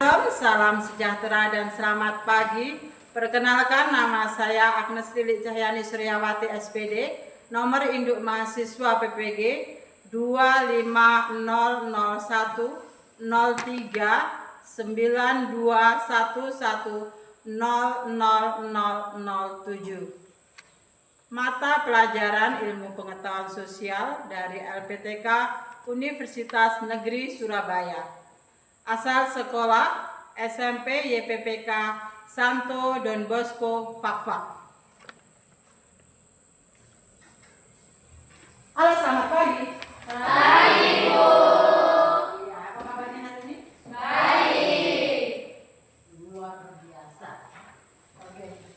Salam sejahtera dan selamat pagi. Perkenalkan, nama saya Agnes Lilik Cahyani Suryawati SPD, nomor induk mahasiswa PPG 250010392110007. Mata pelajaran Ilmu Pengetahuan Sosial dari LPTK Universitas Negeri Surabaya. Asal sekolah SMP YPPK Santo Don Bosco Fakfak. Halo, selamat pagi. Pagi, Bu. Ya, apa kabarnya hari ini? Baik. Luar biasa. Oke.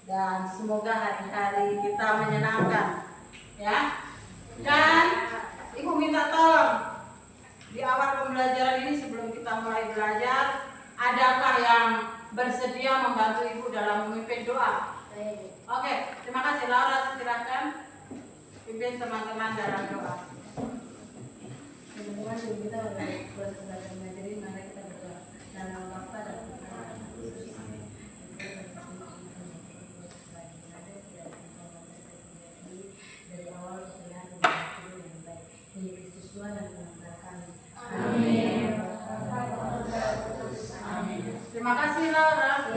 Dan semoga hari-hari kita menyenangkan, ya. Dan Ibu minta tolong di awal pembelajaran ini, sebelum kita mulai belajar, adakah yang bersedia membantu Ibu dalam memimpin doa? Oke, terima kasih. Laura, silakan pimpin teman-teman dalam doa. Teman-teman, kita udah belajar materi, mari kita berdoa. Dalam waktu dan dari awal terlihat yang baik. Ini Kristus Tuhan dan Tuhan kami. Amin. Terima kasih, Laura.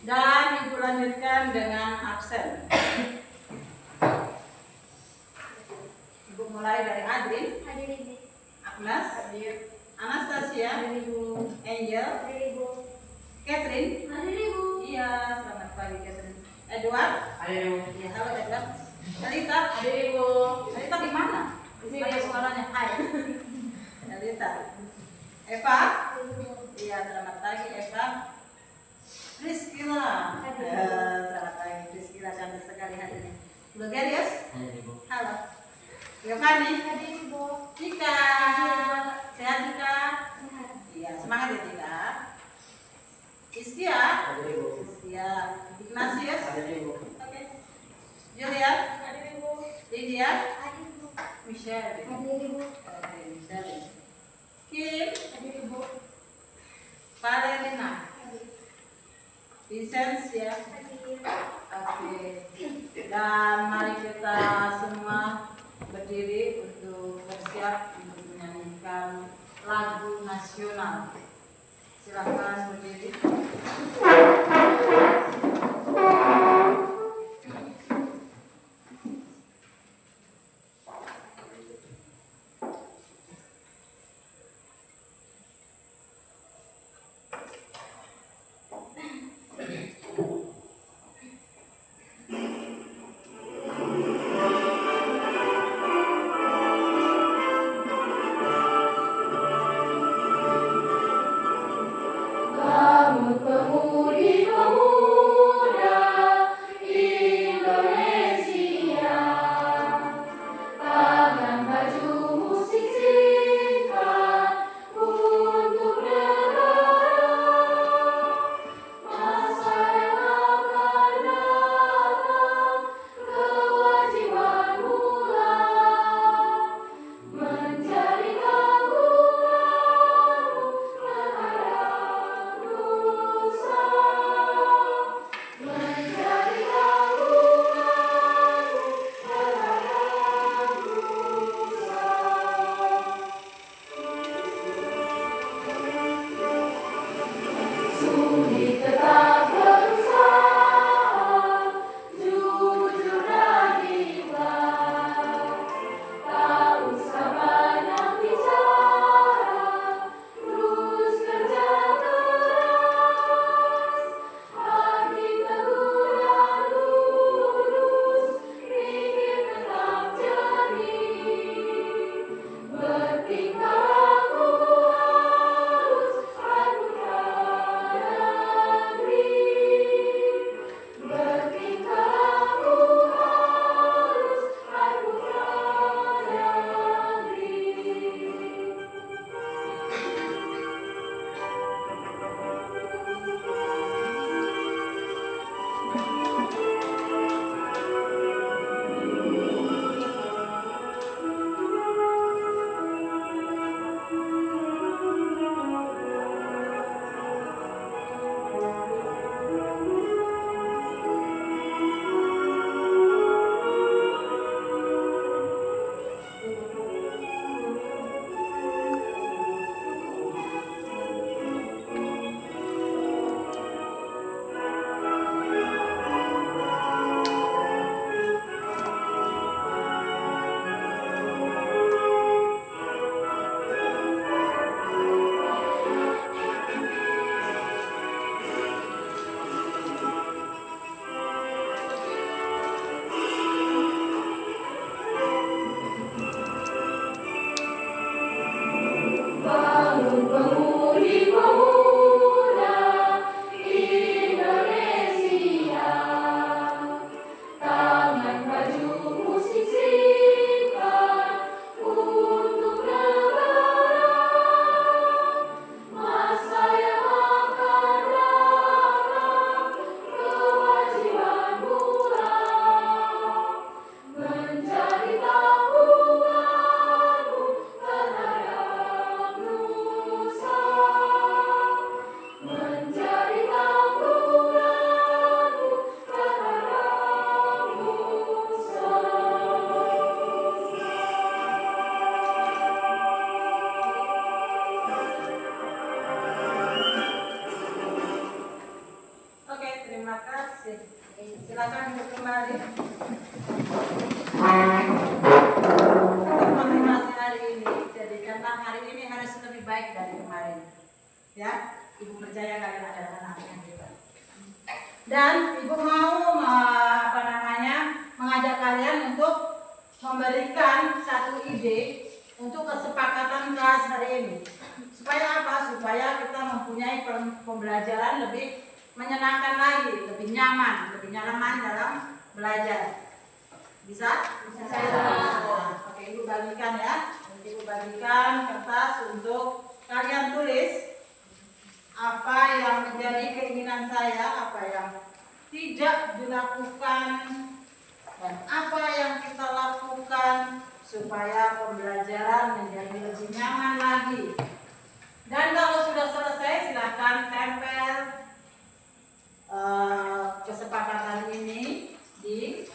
Dan Ibu lanjutkan dengan absen. Ibu mulai dari Adrin, Hadir, Ibu. Agnes, Anastasia, Angel, Hadir, Ibu. Catherine. Hadir, Ibu. Iya, selamat pagi Catherine. Edward. Iya, halo Edward. Elita. Hadir, Ibu. Elita di mana? Di Pakai sini. suaranya. Hai. Elita. Eva. Iya, selamat pagi Eva. Priscilla. Selamat pagi Priscilla, cantik sekali hari ini. Bulgarius. Halo. Giovanni. Hadir, Ibu. Tika. Sehat Tika? Iya, semangat ya Tika. Iskia. Iskia. Ignatius. Oke. Julia. Hadir, Ibu. Lydia. Hadir, Ibu. Michelle. Hadir, Ibu. Oke, Michelle. Kim. Hadir, Ibu. Valerina. Vincenz ya. Hadir. Oke. Dan mari kita semua berdiri untuk bersiap untuk menyanyikan lagu nasional. Silakan berdiri. Bangun pemuda Indonesia, pakai baju musik singkat untuk negara, masa yang hari kemarin. Ya, Ibu percaya kalian ada anak yang hebat. Dan Ibu mau mengajak kalian untuk memberikan satu ide untuk kesepakatan kelas hari ini. Supaya apa? Supaya kita mempunyai pembelajaran lebih menyenangkan lagi, lebih nyaman dalam belajar. Bisa? Bisa. Oke, Ibu bagikan ya. Ibu bagikan kertas untuk kalian tulis apa yang menjadi keinginan saya, apa yang tidak dilakukan, dan apa yang kita lakukan supaya pembelajaran menjadi lebih nyaman lagi. Dan kalau sudah selesai, silakan tempel kesepakatan ini di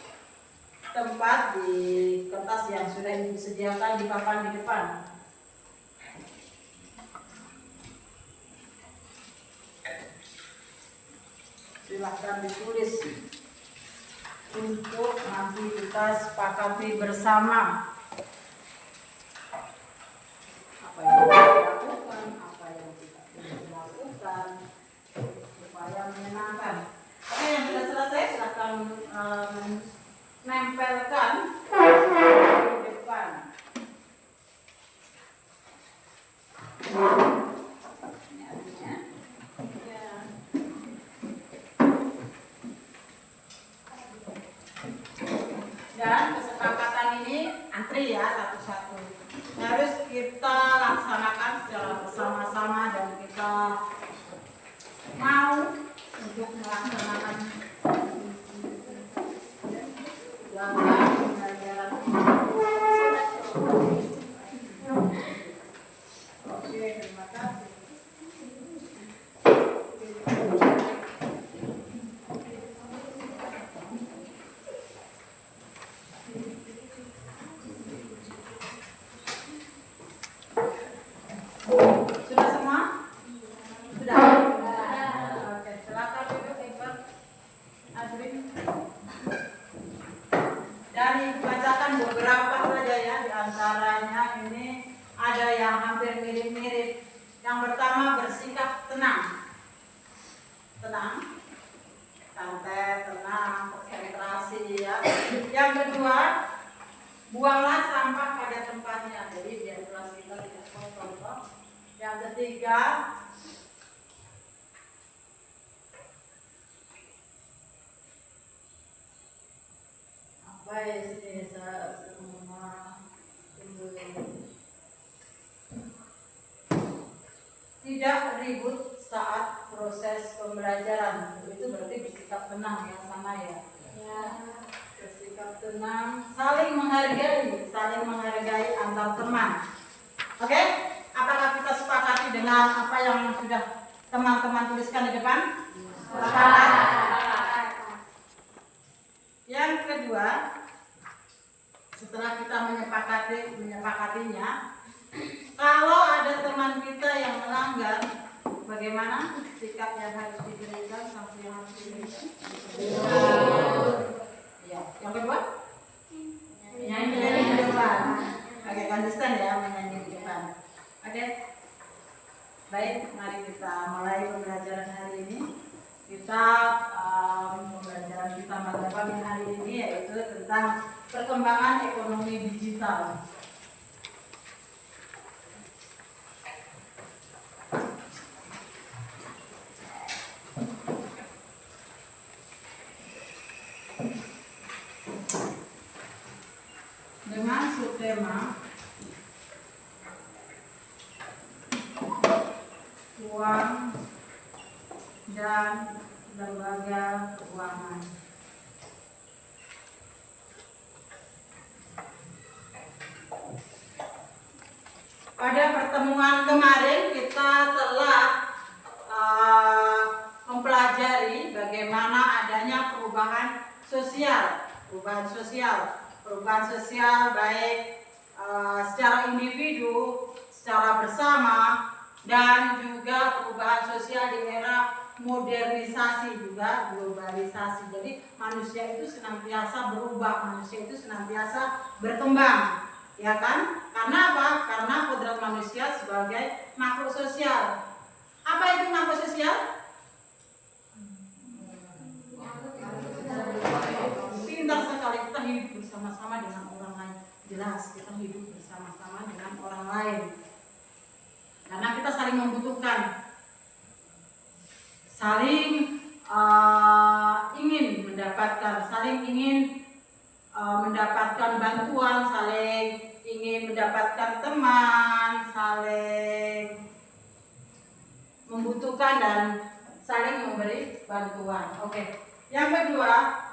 tempat di kertas yang sudah disediakan di papan di depan. Silahkan ditulis untuk nanti kita sepakati bersama apa yang dilakukan, apa yang tidak dilakukan supaya menyenangkan. Oke, yang sudah selesai silahkan menempelkan di depan. Ini artinya. Ya. Dan kesepakatan ini antri ya satu-satu. Harus kita laksanakan secara bersama-sama dan kita mau untuk melaksanakan pembelajaran. Oke, terima kasih. Sudah semua? Sudah? Oke, silakan duduk Ibu Azrin. Dan bacakan beberapa saja ya, di antaranya ini ada yang hampir mirip-mirip. Yang pertama, bersikap tenang. Tenang, santai, tenang, konsentrasi ya. Yang kedua, buanglah sampah pada tempatnya. Jadi biar kelas kita tidak kotor. Yang ketiga, apa ya sini semua tidak ribut saat proses pembelajaran. Itu berarti bersikap tenang ya, sama ya. Ya. Bersikap tenang, saling menghargai antar teman. Oke? Apakah kita sepakati dengan apa yang sudah teman-teman tuliskan di depan? Sepakat. Yang kedua, setelah kita menyepakatinya, kalau ada teman kita yang melanggar, bagaimana sikap yang harus diberikan, sanksi yang harus diberikan? Ya. Yang kedua, menyanyi di depan. Oke, konsisten ya menyanyi di depan. Oke, baik, mari kita mulai pembelajaran hari ini. Pembelajaran kita pada pagi hari ini yaitu tentang perkembangan ekonomi digital. Dengan subtema uang dan lembaga keuangan. Pada pertemuan kemarin kita telah mempelajari bagaimana adanya perubahan sosial baik secara individu, secara bersama, dan juga perubahan sosial di era modernisasi juga globalisasi. Jadi manusia itu senantiasa berubah, manusia itu senantiasa berkembang, ya kan? Karena apa? Karena kodrat manusia sebagai makhluk sosial membutuhkan, saling ingin mendapatkan, mendapatkan bantuan, saling ingin mendapatkan teman, saling membutuhkan dan saling memberi bantuan. Oke. Yang kedua,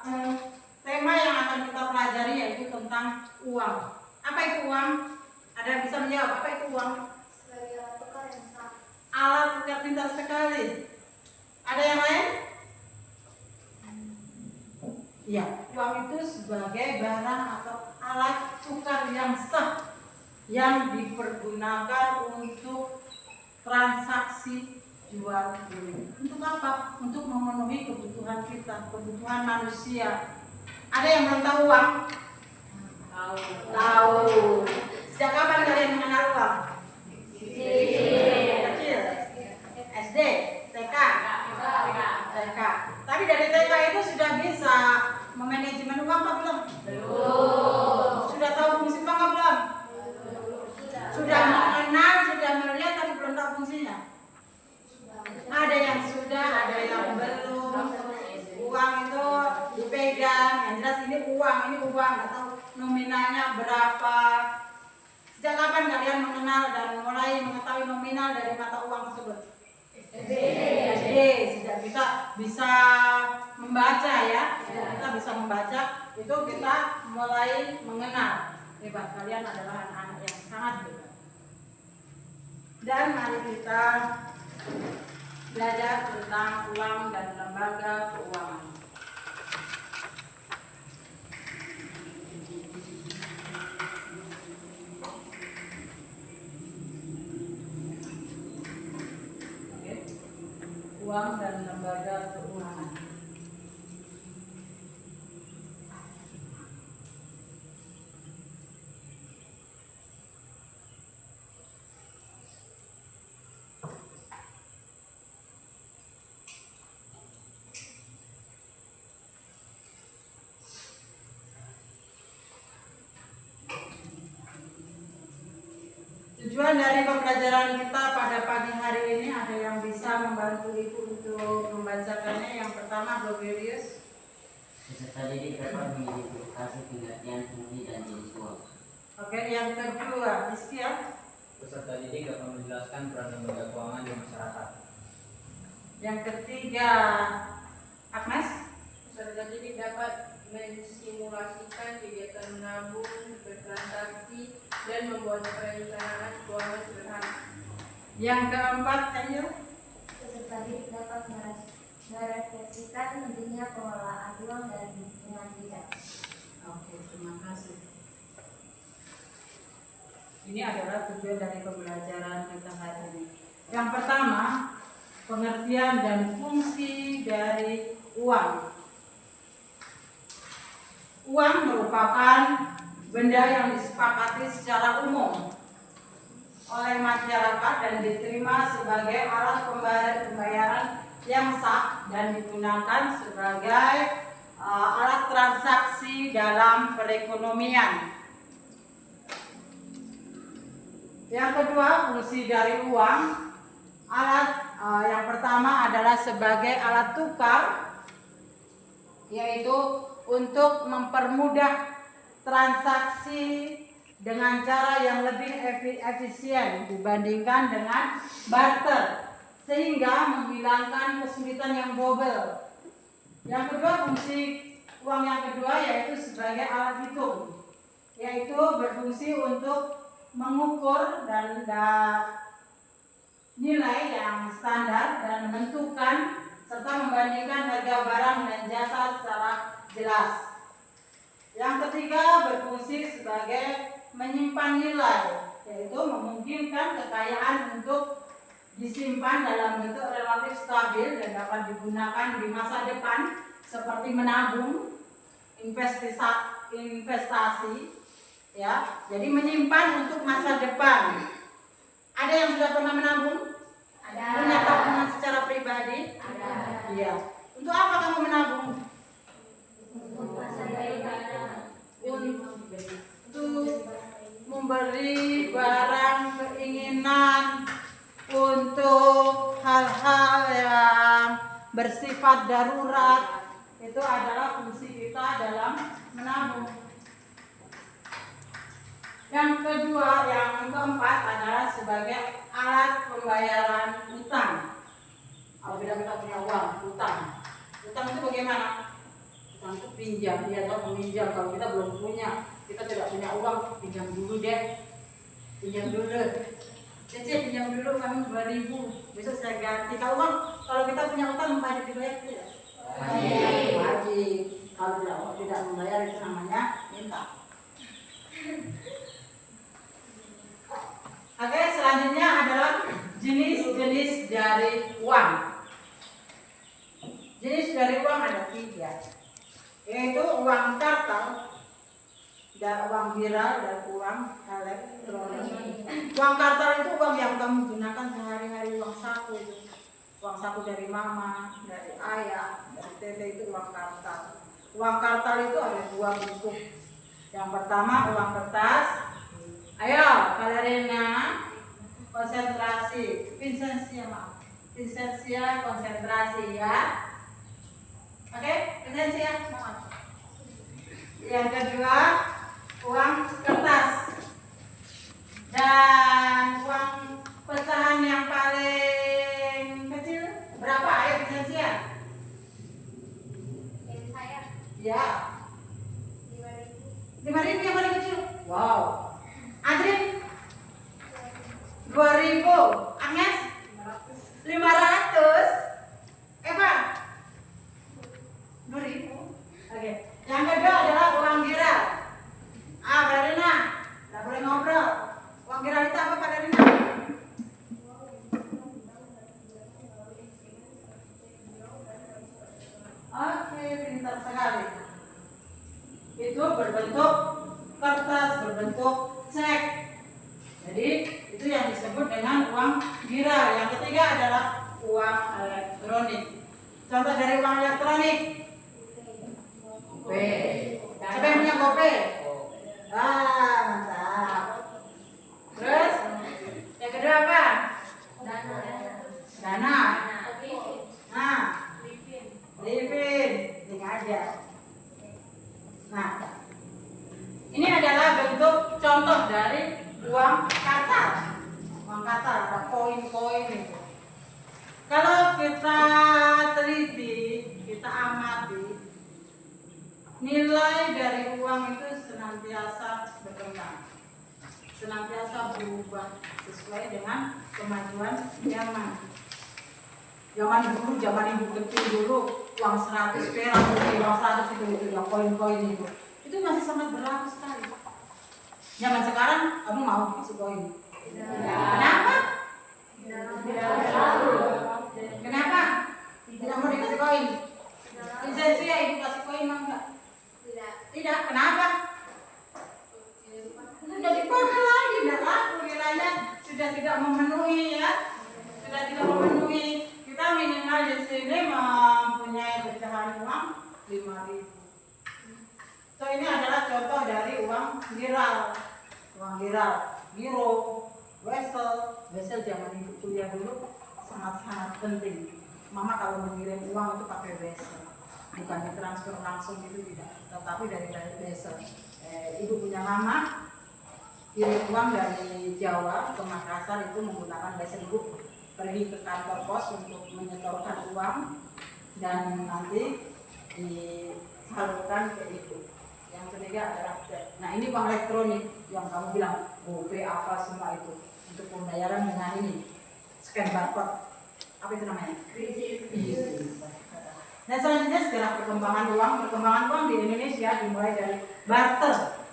tema yang akan kita pelajari yaitu tentang uang. Apa itu uang? Ada yang bisa menjawab apa itu uang? Sebagai alat tukar yang sah. Alat tukar, pintar sekali. Ada yang lain? Ya, uang itu sebagai barang atau alat tukar yang sah yang dipergunakan untuk transaksi jual beli. Untuk apa? Untuk memenuhi kebutuhan kita, kebutuhan manusia. Ada yang belum tahu uang? Tahu. Sejak kapan kalian mengenal uang? Kecil. SD, TK. Tapi dari TK itu sudah bisa memanajemen uang apa belum? Belum. Sudah tahu fungsi uang apa belum? Sudah mengenal, sudah melihat tapi belum tahu fungsinya. Ada yang sudah, ada yang belum. Uang itu dipegang, yang jelas ini uang, nggak tahu nominalnya berapa. Sejak kapan kalian mengenal dan mulai mengetahui nominal dari mata uang tersebut? SD. Sejak kita bisa membaca ya, kita bisa membaca, itu kita mulai mengenal. Hebat, kalian adalah anak-anak yang sangat hebat. Dan mari kita belajar tentang uang dan lembaga keuangan. Uang dan lembaga keuangan. Tujuan dari pembelajaran kita pada pagi hari ini, ada yang bisa membantu Ibu untuk membacakannya. Yang pertama, Globelius. Peserta didik dapat mengidentifikasi pengertian fungsi dan jenis uang. Oke, yang kedua, Iskia. Peserta didik dapat menjelaskan peran lembaga keuangan di masyarakat. Yang ketiga, Agnes. Peserta didik dapat mensimulasikan kegiatan menabung, bertransaksi, dan membuat perencanaan keuangan sederhana. Yang keempat, Angel. Peserta didik dapat merefleksikan pentingnya pengelolaan uang dan lingkungan tidak. Oke, terima kasih. Ini adalah tujuan dari pembelajaran kita hari ini. Yang pertama, pengertian dan fungsi dari uang. Uang merupakan benda yang disepakati secara umum oleh masyarakat dan diterima sebagai alat pembayaran yang sah dan digunakan sebagai alat transaksi dalam perekonomian. Yang kedua, fungsi dari uang. Yang pertama adalah sebagai alat tukar, yaitu untuk mempermudah transaksi dengan cara yang lebih efisien dibandingkan dengan barter, sehingga menghilangkan kesulitan yang double. Yang kedua, fungsi uang yang kedua yaitu sebagai alat hitung, yaitu berfungsi untuk mengukur dan nilai yang standar dan menentukan serta membandingkan harga barang dan jasa secara jelas. Yang ketiga, berfungsi sebagai menyimpan nilai, yaitu memungkinkan kekayaan untuk disimpan dalam bentuk relatif stabil dan dapat digunakan di masa depan, seperti menabung, investasi, ya. Jadi menyimpan untuk masa depan. Ada yang sudah pernah menabung? Ada. Punya tabungan secara pribadi? Ada. Iya. Untuk apa kamu menabung? Untuk masa depan. Untuk membeli barang keinginan, untuk bersifat darurat. Itu adalah fungsi kita dalam menabung. Yang kedua, yang keempat adalah sebagai alat pembayaran utang. Apabila kita punya uang, utang. Utang itu bagaimana? Utang itu pinjam, dia atau meminjam. Kalau kita belum punya, kita tidak punya uang, pinjam dulu deh. Pinjam dulu. Cece pinjam dulu kami 2.000. Besok saya ganti. Kalau kita punya utang wajib dibayar tidak? Wajib. Kalau tidak membayar itu namanya minta. Oke, selanjutnya adalah jenis-jenis dari uang. Jenis dari uang ada 3, yaitu uang kartal, dan uang viral, dan uang elektronik. Uang kartal itu uang yang kamu gunakan sehari-hari, uang saku itu. Uang saku dari mama, dari ayah, dari tete itu uang kartal. Uang kartal itu ada 2 bentuk. Yang pertama uang kertas. Ayo, Kalerina, konsentrasi. Vincentia, konsentrasi ya. Oke, Vincentia, semangat. Yang kedua, uang kertas. Dan uang pecahan yang paling kecil berapa? Ayo Vincentia. Yang saya Ya, 5.000. 5.000 yang paling kecil. Wow. Adrin 2.000. Agnes 500. Eva 2.000. Oke. Yang kedua adalah uang giral. Kalerina, nggak boleh ngobrol. Uang giral itu apa, Kalerina? Oke, pintar sekali. Itu berbentuk kertas, berbentuk cek. Jadi itu yang disebut dengan uang giral. Yang ketiga adalah uang elektronik. Contoh dari uang elektronik. Siapa yang punya GoPay? Mantap. Terus yang kedua apa? Dana. Nah, Livin, ini aja. Nah, ini adalah bentuk contoh dari uang kartal. Uang kartal ada koin-koin itu. Kalau kita teliti, kita amati, nilai dari uang itu senantiasa berkembang, senantiasa berubah sesuai dengan kemajuan zaman. Zaman dulu, zaman ibu kecil dulu, uang 100 perak, uang 100 itu yang koin-koin itu masih sangat berlaku sekali. Zaman sekarang kamu mau kasih koin? Kenapa? Kenapa? Tidak mau dikasih koin? Vincentia, ibu kasih koin mau enggak? Tidak. Kenapa? Sudah dipakai lagi, tidak laku nilainya, sudah tidak memenuhi ya, sudah tidak memenuhi. Kita minimal di sini mempunyai pecahan uang 5.000. So ini adalah contoh dari uang giral, giro, wesel zaman ibu kuliah dulu sangat penting. Mama kalau mengirim uang itu pakai wesel, bukan ditransfer langsung gitu tidak, tetapi dari wesel. Ibu punya mama kirim uang dari Jawa ke Makassar itu menggunakan wesel. Ibu pergi ke kantor pos untuk menyetorkan uang dan nanti disalurkan ke ibu. Yang ketiga adalah cek. Nah ini uang elektronik yang kamu bilang GoPay apa semua itu untuk pembayaran dengan ini scan barcode. Apa itu namanya? Nah selanjutnya sejarah perkembangan uang di Indonesia dimulai dari barter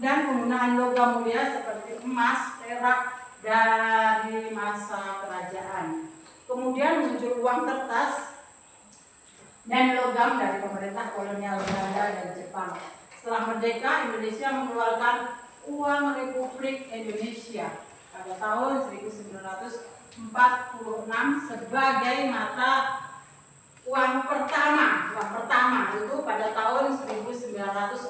dan penggunaan logam mulia seperti emas, perak dari masa kerajaan. Kemudian muncul uang kertas dan logam dari pemerintah kolonial Belanda dan Jepang. Setelah merdeka, Indonesia mengeluarkan uang Republik Indonesia pada tahun 1946 sebagai mata uang pertama. Uang pertama itu pada tahun 1946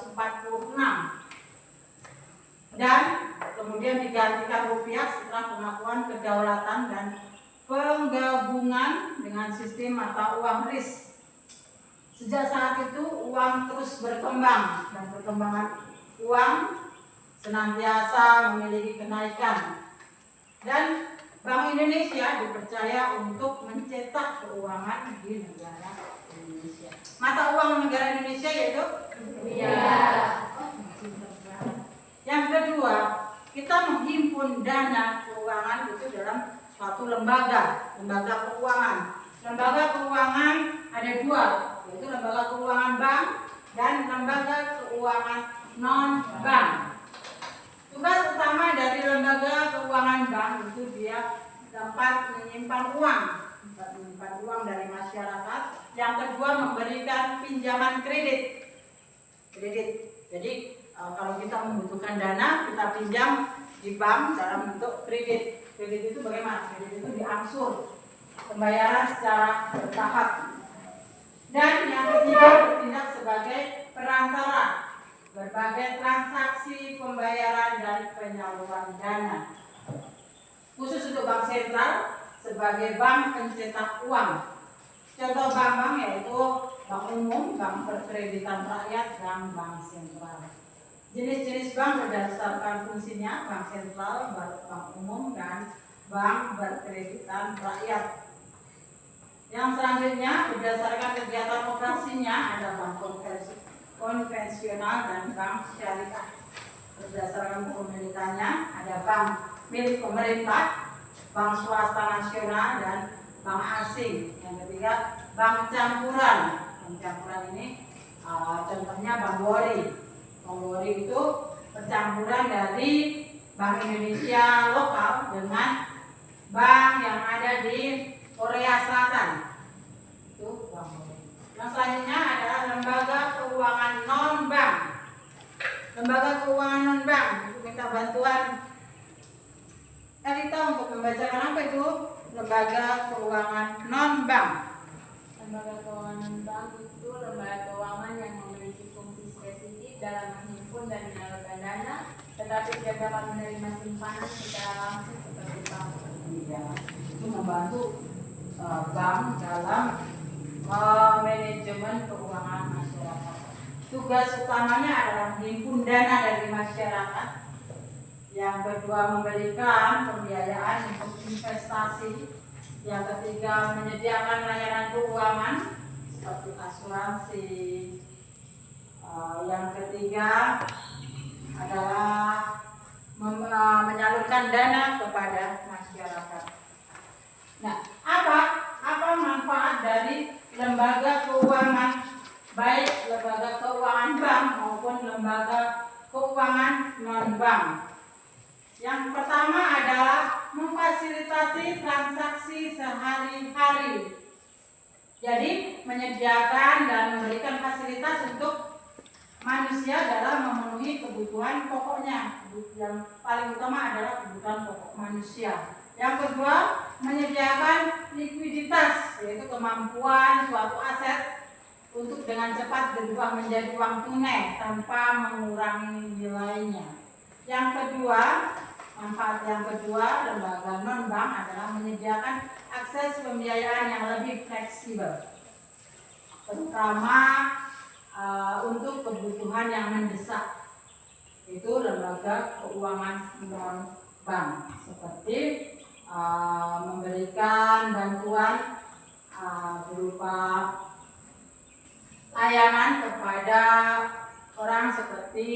dan kemudian digantikan rupiah setelah pengakuan kedaulatan dan penggabungan dengan sistem mata uang RIS. Sejak saat itu uang terus berkembang dan perkembangan uang senantiasa memiliki kenaikan. Dan Bank Indonesia dipercaya untuk mencetak keuangan di negara Indonesia. Mata uang negara Indonesia yaitu rupiah. Yang kedua, kita menghimpun dana keuangan itu dalam suatu lembaga keuangan. Lembaga keuangan ada dua, yaitu lembaga keuangan bank dan lembaga keuangan non-bank. Tugas utama dari lembaga keuangan bank itu dia dapat menyimpan uang dari masyarakat. Yang kedua, memberikan pinjaman kredit. Jadi kalau kita membutuhkan dana, kita pinjam di bank dalam bentuk kredit. Kredit itu bagaimana? Kredit itu diangsur, pembayaran secara bertahap. Dan yang ketiga, bertindak sebagai perantara berbagai transaksi pembayaran dan penyaluran dana. Khusus untuk bank sentral sebagai bank pencetak uang. Contoh bank-bank yaitu bank umum, bank perkreditan rakyat, dan bank sentral. Jenis-jenis bank berdasarkan fungsinya, bank sentral, bank umum, dan bank berkreditan rakyat. Yang selanjutnya berdasarkan kegiatan operasinya ada bank konvensional dan bank syariah. Berdasarkan kepemilikannya ada bank milik pemerintah, bank swasta nasional, dan bank asing. Yang ketiga bank campuran. Bank campuran ini contohnya Bank BORI. Bank BORI itu percampuran dari Bank Indonesia lokal dengan bank yang ada di Korea Selatan. Itu Bank BORI. Yang selanjutnya adalah lembaga keuangan non-bank. Lembaga keuangan non-bank itu minta bantuan Elita untuk membacakan apa itu lembaga keuangan non-bank. Lembaga keuangan non-bank itu lembaga keuangan yang memiliki fungsi spesifik dalam menghimpun dan menyalurkan dana, tetapi tidak dapat menerima simpanan secara langsung seperti bank. Ya, itu membantu bank dalam manajemen keuangan masyarakat. Tugas utamanya adalah menghimpun dana dari masyarakat. Yang kedua, memberikan pembiayaan untuk investasi. Yang ketiga, menyediakan layanan keuangan seperti asuransi. Yang ketiga adalah menyalurkan dana kepada masyarakat. Nah, apa manfaat dari lembaga keuangan, baik lembaga keuangan bank maupun lembaga keuangan non-bank? Yang pertama adalah memfasilitasi transaksi sehari-hari. Jadi menyediakan dan memberikan fasilitas untuk manusia dalam memenuhi kebutuhan pokoknya. Yang paling utama adalah kebutuhan pokok manusia. Yang kedua, menyediakan likuiditas, yaitu kemampuan suatu aset untuk dengan cepat berubah menjadi uang tunai tanpa mengurangi nilainya. Yang kedua, manfaat yang kedua, lembaga non-bank adalah menyediakan akses pembiayaan yang lebih fleksibel, terutama untuk kebutuhan yang mendesak. Itu lembaga keuangan non-bank, seperti memberikan bantuan berupa layanan kepada orang seperti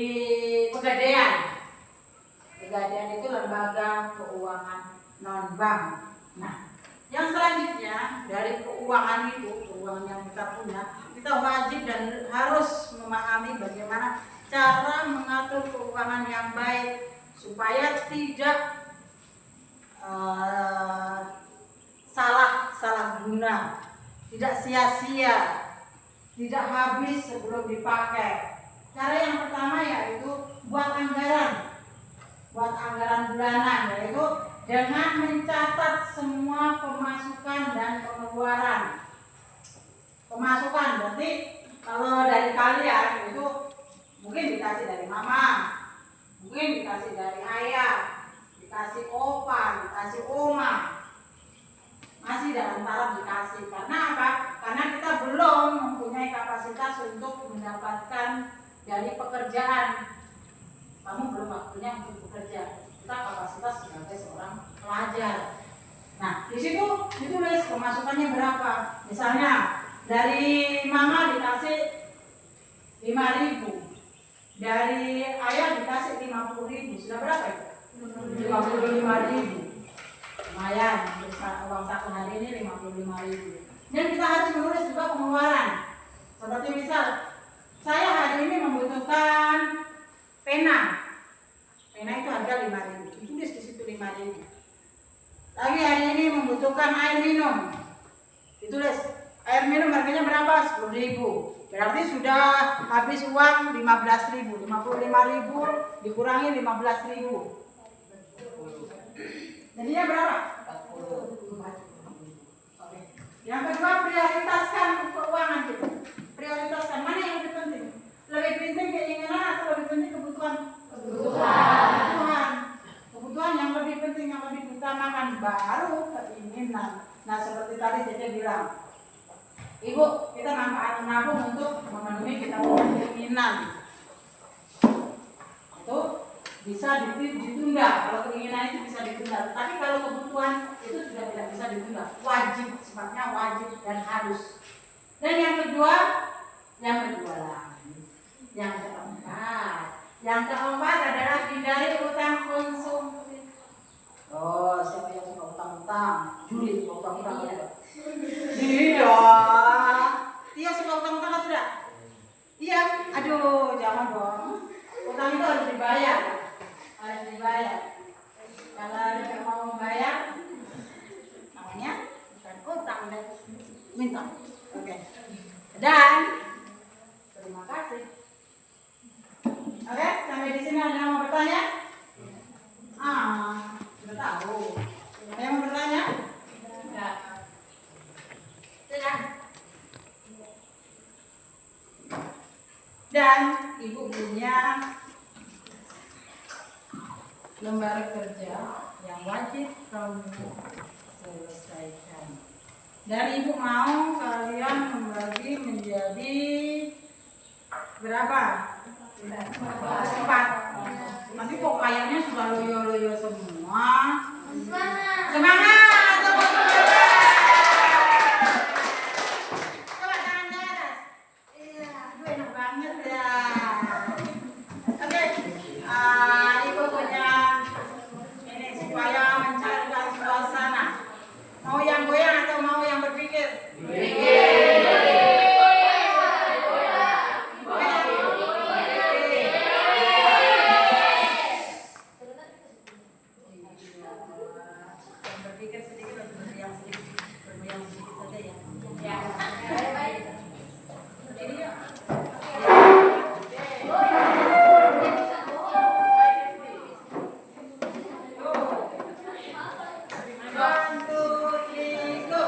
pegadaian. Pegadaian itu lembaga keuangan non-bank. Nah, yang selanjutnya dari keuangan itu, keuangan yang kita punya, kita wajib dan harus memahami bagaimana cara mengatur keuangan yang baik supaya tidak salah guna, tidak sia-sia, tidak habis sebelum dipakai. Cara yang pertama yaitu buat anggaran bulanan, yaitu dengan mencatat semua pemasukan dan pengeluaran. Pemasukan berarti kalau dari kalian itu mungkin dikasih dari mama, mungkin dikasih dari ayah, dikasih opa, dikasih oma. masih dalam tahap dikasih. Karena apa? Karena kita belum mempunyai kapasitas untuk mendapatkan dari pekerjaan. Kamu belum waktunya untuk bekerja. Kita kapasitas sebagai seorang pelajar. Nah, di situ ditulis pemasukannya berapa. Misalnya dari mama dikasih 5.000, dari ayah dikasih 50.000. Sudah berapa itu? 55.000. Lumayan, uang saku hari ini 55.000. Dan kita harus menulis juga pengeluaran. Seperti misal, saya hari ini membutuhkan pena. Pena itu harga 5.000. Ditulis di situ 5.000. Lagi hari ini membutuhkan air minum. Ditulis air minum harganya berapa? 10.000. Berarti sudah habis uang 15.000. 55.000 dikurangi 15.000. Jadinya berapa? 40. Oke. Yang kedua, prioritaskan keuangan kita. Prioritaskan mana yang lebih penting? Lebih penting keinginan atau lebih penting kebutuhan? Kebutuhan yang lebih penting, yang lebih utamakan, baru keinginan. Nah, seperti tadi Cece bilang, Ibu, kita manfaat menabung untuk memenuhi kita punya keinginan. Itu bisa ditunda. Kalau keinginan itu bisa ditunda. Tapi kalau kebutuhan itu sudah tidak bisa ditunda. Wajib, sifatnya wajib dan harus. Dan yang kedua lagi. Yang keempat adalah hindari utang konsumtif. Oh, siapa yang suka utang-utang? Juli suka utang-utang ya? Iya. Tia suka utang-utang atau tidak? Iya. Aduh, jangan dong. Utang itu harus dibayar. Kalau tidak mau membayar, namanya bukan utang dan minta. Oke. Dan terima kasih. Oke, sampai di sini ada yang mau bertanya? Sudah tahu. Ada yang mau bertanya? Tidak. Dan ibu punya lembar kerja yang wajib kamu selesaikan. Dan ibu mau kalian membagi menjadi berapa? 4. Nanti kok kayaknya sudah loyo-loyo semua. Semangat! Coba tangan ke atas. Iya, aduh enak banget ya. Oke, ibu punya ini supaya mencairkan suasana. Mau yang goyang atau mau yang berpikir? One, two, three, go.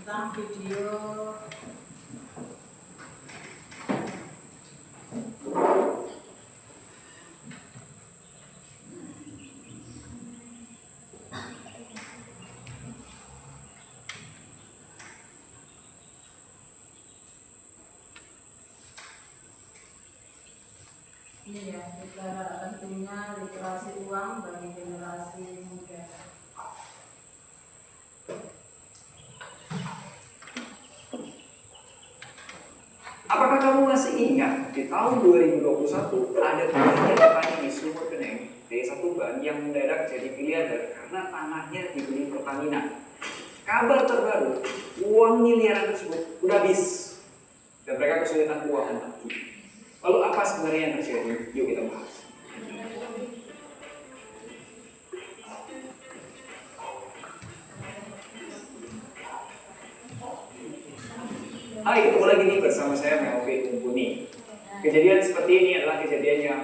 tentang video ini ya, kita tentunya literasi uang bagi generasi muda. Apakah kamu masih ingat di tahun 2021 ada banyak petani di Sumur Keneng, Desa Tuban yang mendadak jadi miliarder karena tanahnya dibeli Pertamina. Kabar terbaru, uang miliaran tersebut udah habis dan mereka kesulitan keuangan lagi. Lalu apa sebenarnya yang terjadi? Yuk kita bahas. Hai, ketemu lagi nih bersama saya Melvin Mumpuni. Kejadian seperti ini adalah kejadian yang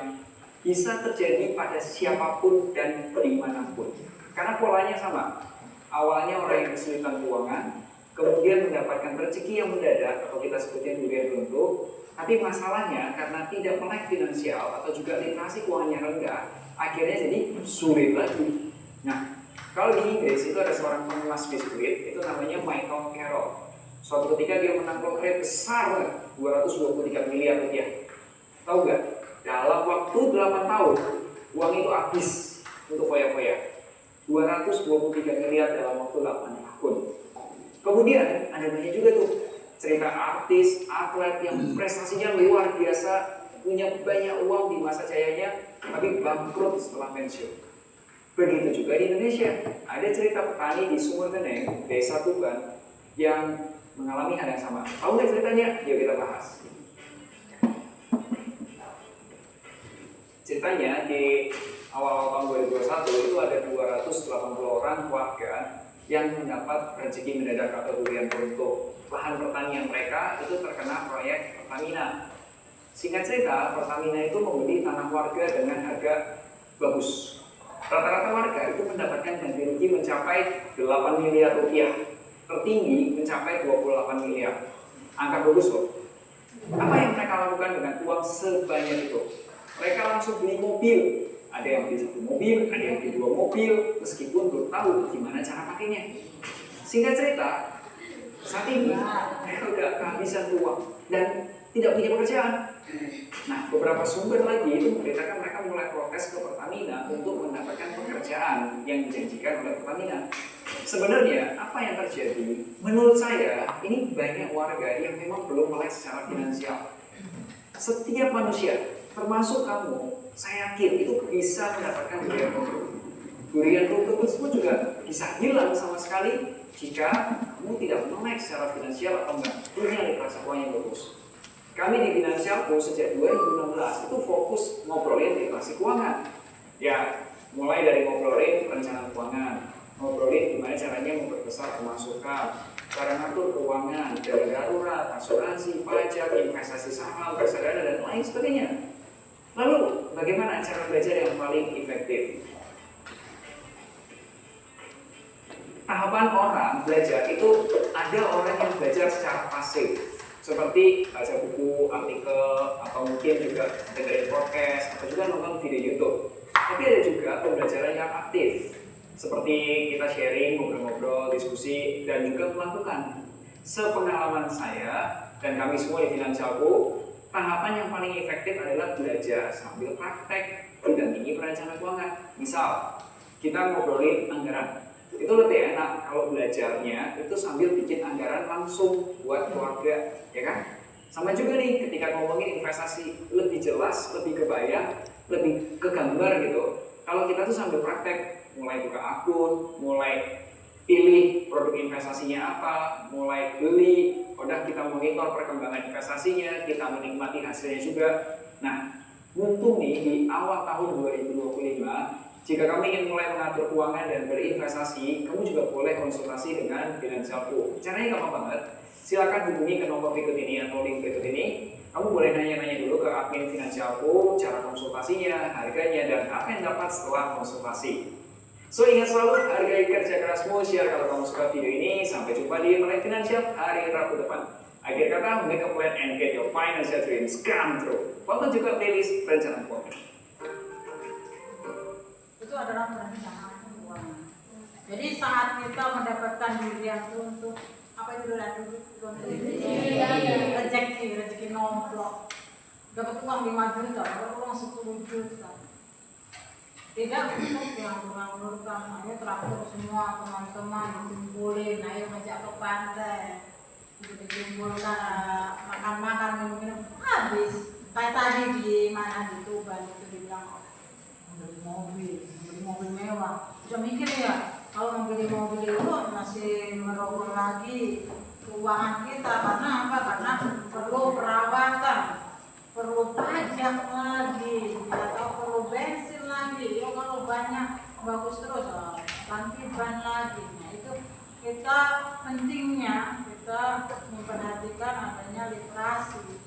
bisa terjadi pada siapapun dan dimanapun. Karena polanya sama. Awalnya orang yang kesulitan keuangan, kemudian mendapatkan rezeki yang mendadak atau kita sebutnya durian runtuh. Tapi masalahnya karena tidak melek finansial atau juga literasi keuangannya rendah, akhirnya jadi sulit lagi. Nah, kalau di Inggris itu ada seorang pengemas biskuit, itu namanya Michael Carroll. Suatu ketika dia menang lotre besar banget, 223 miliar rupiah. Tahu nggak? Dalam waktu 8 tahun, uang itu habis untuk foya-foya. 223 miliar dalam waktu 8 tahun. Kemudian ada banyak juga tuh cerita artis, atlet yang prestasinya luar biasa, punya banyak uang di masa jayanya, tapi bangkrut setelah pensiun. Begitu juga di Indonesia, ada cerita petani di Sumur Keneng, Desa Tuban, yang mengalami hal yang sama. Tahu nggak ceritanya? Yuk kita bahas. Ceritanya di awal tahun 2021 itu ada 280 orang warga yang mendapat rezeki mendadak atau durian runtuh. Lahan pertanian mereka itu terkena proyek Pertamina. Singkat cerita, Pertamina itu membeli tanah warga dengan harga bagus. Rata-rata warga itu mendapatkan ganti rugi mencapai 8 miliar rupiah. Tertinggi mencapai 28 miliar. Angka bagus loh. Apa yang mereka lakukan dengan uang sebanyak itu? Mereka langsung beli mobil. Ada yang beli 1 mobil, ada yang beli 2 mobil, meskipun belum tahu gimana cara pakainya. Singkat cerita, saat ini mereka udah kehabisan uang dan tidak punya pekerjaan. Nah, beberapa sumber lagi itu memberitakan mereka mulai protes ke Pertamina untuk mendapatkan pekerjaan yang dijanjikan oleh Pertamina. Sebenarnya apa yang terjadi? Menurut saya ini banyak warga yang memang belum melek secara finansial. Setiap manusia, termasuk kamu, saya yakin itu bisa mendapatkan durian runtuh. Durian runtuh tersebut juga bisa hilang sama sekali jika kamu tidak melek secara finansial atau enggak punya literasi keuangan yang bagus. Kami di Finansialku sejak 2016 itu fokus ngobrolin literasi keuangan. Ya, mulai dari ngobrolin perencanaan keuangan, ngobrolin gimana caranya memperbesar pemasukan, cara ngatur keuangan, dana darurat, asuransi, pajak, investasi saham, reksadana, dan lain sebagainya. Lalu, bagaimana cara belajar yang paling efektif? Tahapan orang belajar itu ada orang yang belajar secara pasif, seperti baca buku, artikel, atau mungkin juga dengerin podcast, atau juga nonton video YouTube. Tapi ada juga pembelajaran yang aktif, seperti kita sharing, ngobrol-ngobrol, diskusi, dan juga melakukan. Sepengalaman saya dan kami semua di Finansialku, tahapan yang paling efektif adalah belajar sambil praktek didampingi perencana keuangan. Misal, kita ngobrolin anggaran. Itu lebih enak kalau belajarnya itu sambil bikin anggaran langsung buat keluarga, ya kan? Sama juga nih ketika ngomongin investasi, lebih jelas, lebih kebayang, lebih kegambar gitu. Kalau kita tuh sambil praktek, mulai buka akun, mulai pilih produk investasinya apa, mulai beli, udah kita monitor perkembangan investasinya, kita menikmati hasilnya juga. Nah, mumpung nih di awal tahun 2025, jika kamu ingin mulai mengatur keuangan dan berinvestasi, kamu juga boleh konsultasi dengan Finansialku. Caranya gampang banget. Silakan hubungi ke nomor berikut ini atau link berikut ini. Kamu boleh nanya-nanya dulu ke admin Finansialku, cara konsultasinya, harganya, dan apa yang dapat setelah konsultasi. So ingat selalu, hargai kerja kerasmu, share kalau kamu suka video ini. Sampai jumpa di Melek Finansial hari Rabu depan. Akhir kata, make a plan and get your financial dreams come true. Tonton juga playlist rencana keuangan. Itu adalah perencanaan keuangan. Jadi saat kita mendapatkan durian itu untuk apa itu rezeki nomplok. Dapat uang 5 juta, dapat uang 10 juta. Tidak untuk yang mengulurkan, ayo terakhir semua teman-teman dikumpulin, ayo ngajak ke pantai, dikumpulkan makan-makan, minum-minum, habis. Kayak tadi di mana di Tuban itu dibilang beli mobil mewah. Udah mikir ya, kalau membeli mobil itu masih merogoh lagi keuangan kita karena apa? Karena perlu perawatan, perlu pajak lagi, atau perlu bensin lagi. Ya kalau banyak bagus terus, ganti ban lagi. Nah itu kita pentingnya kita memperhatikan adanya literasi,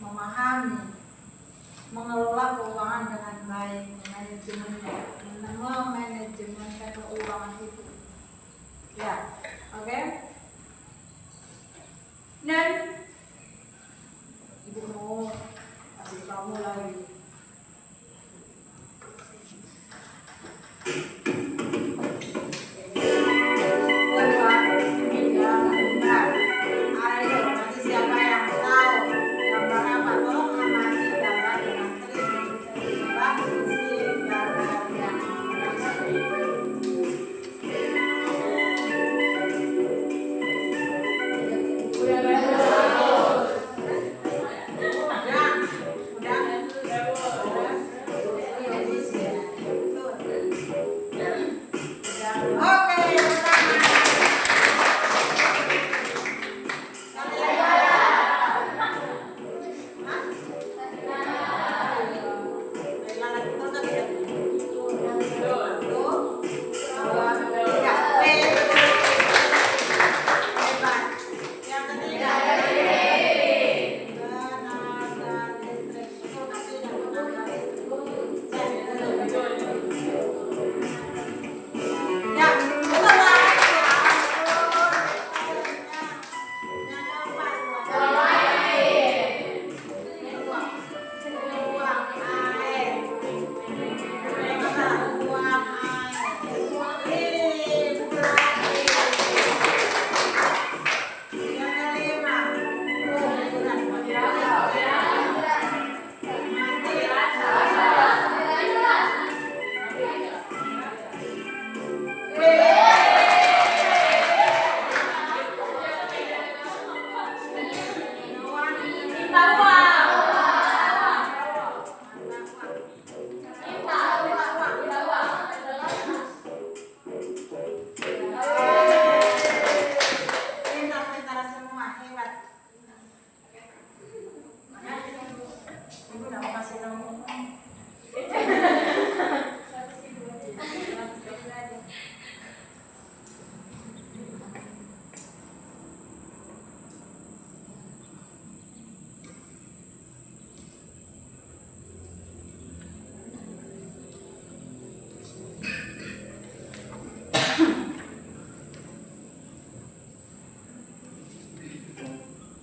memahami, mengelola keuangan dengan baik, memanajemenkan keuangan itu. Ya, oke. Dan ibu mau kasih kamu lagi. Nanti siapa yang tahu gambar apa, tolong amati gambar dengan teliti. Bagus sih gambar yang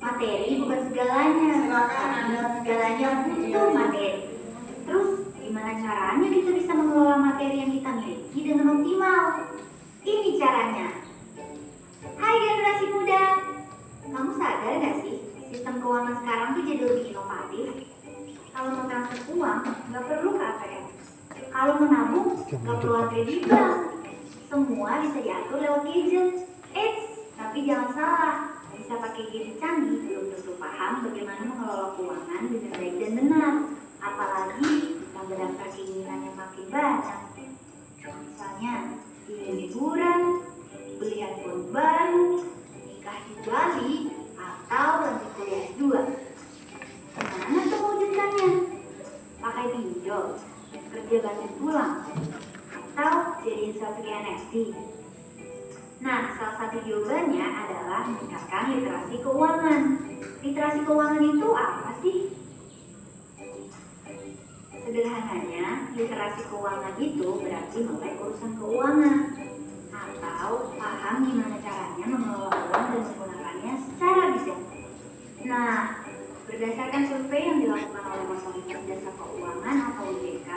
Materi bukan segalanya, Silakan, tapi Anda. segalanya butuh materi. Terus gimana caranya kita bisa mengelola materi yang kita miliki dengan optimal? Ini caranya. Hai generasi muda, kamu sadar gak sih sistem keuangan sekarang tuh jadi lebih inovatif? Kalau mau transfer uang, nggak perlu ke ATM. Kalau mau nabung, nggak perlu antri di bank. Semua bisa diatur lewat gadget. Tapi jangan salah, bisa pakai gadget canggih belum tentu paham bagaimana mengelola keuangan dengan baik dan benar. Apalagi tambah daftar keinginan yang makin banyak. Misalnya, ingin liburan, beli handphone baru, nikah di Bali, atau lanjut kuliah S2. Gimana tuh mewujudkannya? Pakai pinjol, kerja bantu pulang, atau jadiin selfie NFT? Nah, salah satu jawabannya adalah meningkatkan literasi keuangan. Literasi keuangan itu apa sih? Sederhananya, literasi keuangan itu berarti melek urusan keuangan atau paham gimana caranya mengelola uang dan menggunakannya secara bijak. Nah, berdasarkan survei yang dilakukan oleh Otoritas Jasa Keuangan atau OJK,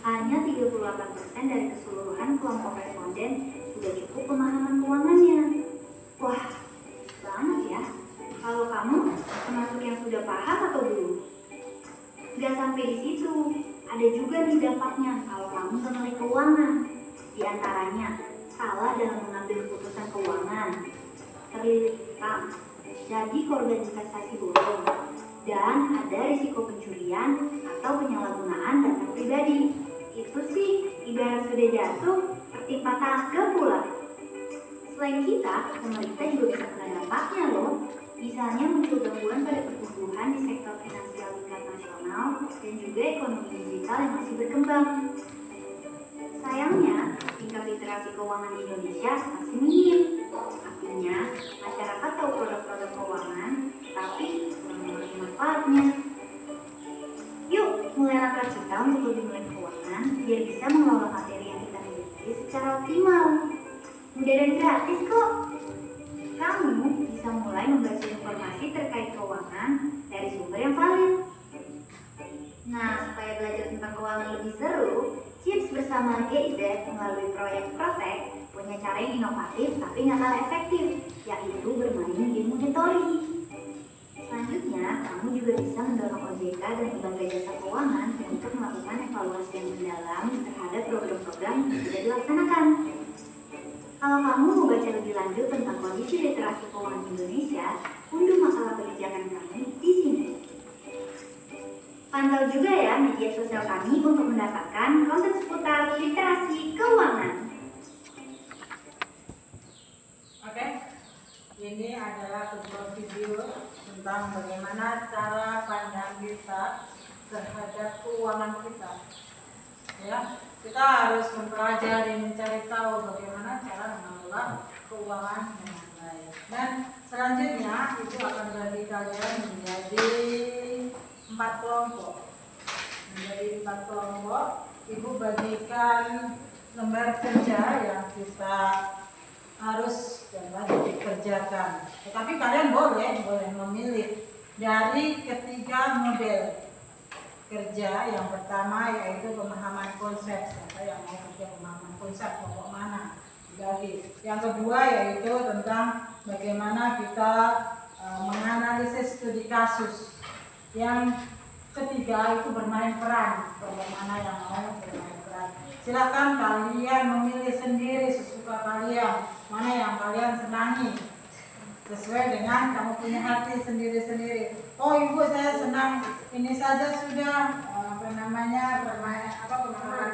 hanya 38% dari keseluruhan kelompok responden sudah cukup pemahaman keuangannya. Wah, banget ya. Kalau kamu termasuk yang sudah paham atau belum? Gak sampai di situ, ada juga nih dampaknya kalau kamu gak melek keuangan. Di antaranya, salah dalam mengambil keputusan keuangan, terlilit utang, jadi korban investasi bodong, dan ada risiko pencurian atau penyalahgunaan data pribadi. Itu sih ibarat sudah jatuh, tertimpa tangga pula. Selain kita, pemerintah juga bisa kena dampaknya loh. Misalnya muncul gangguan pada pertumbuhan di sektor finansial tingkat nasional dan juga ekonomi digital yang masih berkembang. Sayangnya, tingkat literasi keuangan di Indonesia masih minim. Artinya, masyarakat tahu produk-produk keuangan, tapi kurang mengerti manfaatnya. Yuk, mulai langkah kita untuk lebih melek keuangan, biar bisa mengelola materi yang kita miliki secara optimal. Mudah dan gratis kok. Kamu bisa mulai membaca informasi terkait keuangan dari sumber yang valid. Nah, supaya belajar tentang keuangan lebih seru, CIPS bersama GIZ melalui proyek Protek punya cara yang inovatif tapi nggak kalah efektif, yaitu bermain game monitoring. Selanjutnya, kamu juga bisa mendorong OJK dan lembaga jasa keuangan untuk melakukan evaluasi yang mendalam terhadap program-program yang sudah dilaksanakan. Kalau kamu mau baca lebih lanjut tentang kondisi literasi keuangan Indonesia, unduh makalah kebijakan kami di sini. Pantau juga ya media sosial kami untuk mendapatkan konten seputar literasi keuangan. Oke, ini adalah sebuah video tentang bagaimana cara pandang kita terhadap keuangan kita. Ya, kita harus mempelajari, mencari tahu bagaimana cara mengelola keuangan dengan baik. Dan selanjutnya itu akan bagi kalian menjadi 4 kelompok. Menjadi 4 kelompok, Ibu bagikan lembar kerja yang kita harus dan wajib dikerjakan. Tetapi kalian boleh memilih dari ketiga model kerja. Yang pertama yaitu pemahaman konsep. Siapa yang mau kerja pemahaman konsep, kelompok mana? Dibagi. Yang kedua yaitu tentang bagaimana kita menganalisis studi kasus. Yang ketiga itu bermain peran. Kelompok mana yang mau bermain peran? Silakan kalian memilih sendiri sesuka kalian, mana yang kalian senangi, sesuai dengan kamu punya hati sendiri-sendiri. Oh ibu, saya senang ini saja sudah pemahaman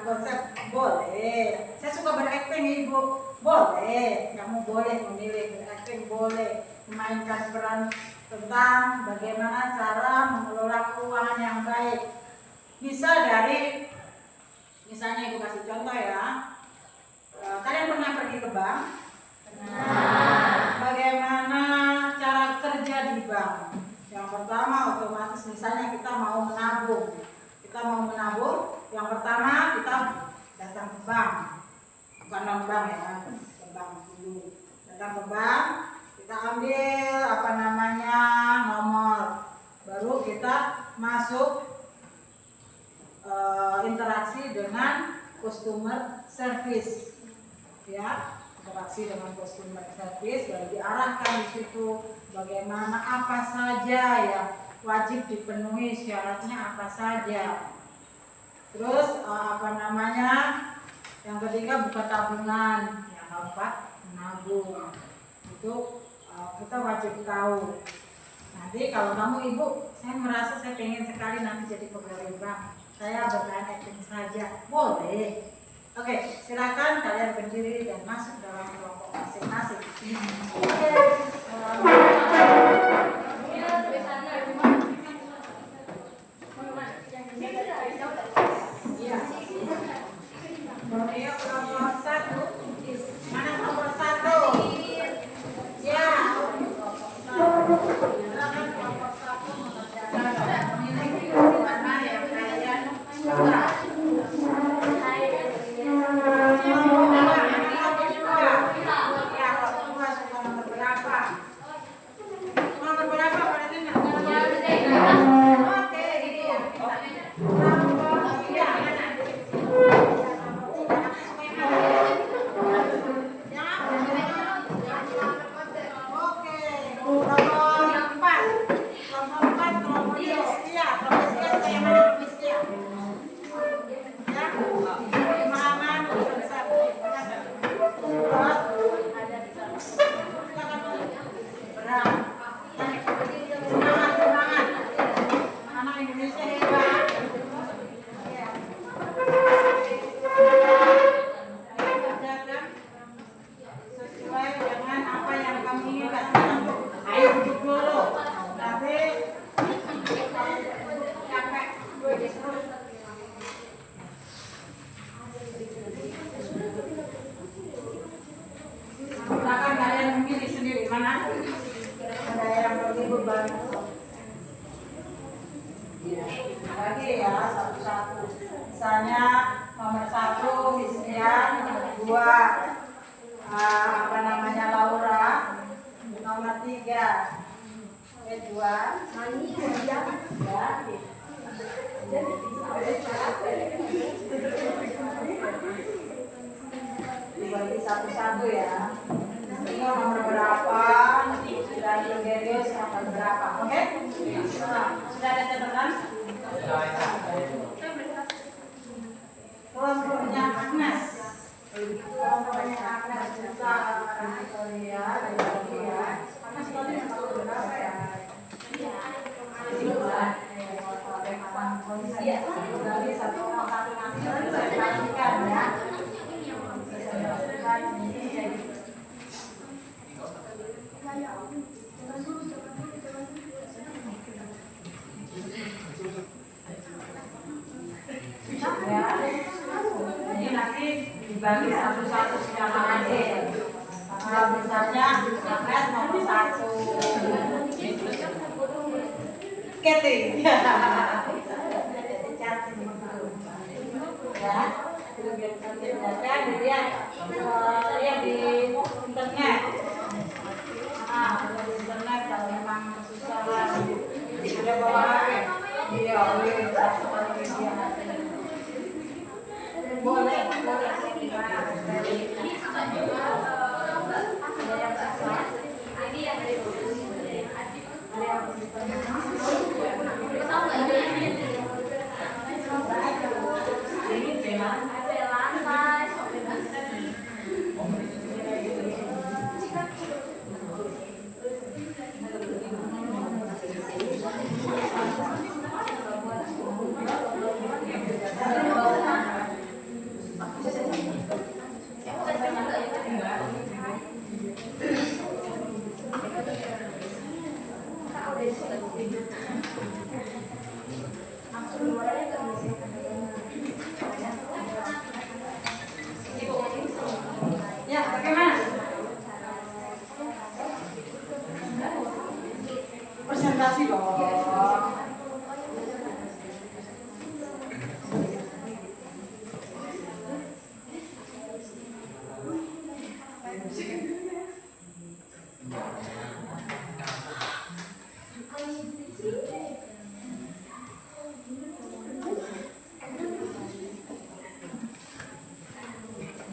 konsep, boleh. Saya suka berakting ibu, boleh. Kamu boleh memilih berakting, boleh memainkan peran tentang bagaimana cara mengelola keuangan yang baik. Bisa dari, misalnya ibu kasih contoh ya, kalian pernah pergi ke bank? Bagaimana cara kerja di bank? Yang pertama otomatis misalnya kita mau menabung. Yang pertama kita datang ke bank. Bukan non-bank ya, ke bank dulu. Datang ke bank, kita ambil nomor. Baru kita masuk interaksi dengan customer service. Ya, interaksi dengan customer service, baru diarahkan di situ bagaimana apa saja yang wajib dipenuhi, syaratnya apa saja. Terus yang ketiga buka tabungan, yang keempat menabung. Itu kita wajib tahu. Nanti kalau kamu ibu, saya merasa saya pengen sekali nanti jadi pegawai bank, saya bermain acting saja, boleh. Oke, silakan kalian berdiri dan masuk dalam kelompok masing-masing. Oke. Ayo kelompok 1. Mana kelompok 1? Ya. Silakan kelompok 1 mengerjakan memilih mana yang kalian suka. Ya. Semangat, semangat. Anak Indonesia hebat. Ya. Ayo kerjakan sesuai dengan apa yang kamu inginkan. Ayo duduk dulu. Tapi capek. Silakan kalian memilih sendiri mana ada yang lebih beban. Bagi ya satu-satu. Misalnya nomor 1 Hisrian, nomor 2 Laura, nomor 3 Edwan. Ya. Dibagi satu-satu ya. Ini nomor berapa dan Gregorius nomor berapa, oke? Nah, sudah ada catatan? Kelompoknya Agnes. Kelompoknya Agnes bisa lihat lagi ya. Agnes tadi nomor berapa ya? Dari 1,1 nanti saya pastikan ya. Ini nanti dibagi satu-satu secara adil. Kalau misalnya Agnes nomor 1, Keti. Ya, dan dilihat yang di internet. Di internet kalau memang susah ada bawa HP. Iya, boleh. Ya, bagaimana? Presentasi dong.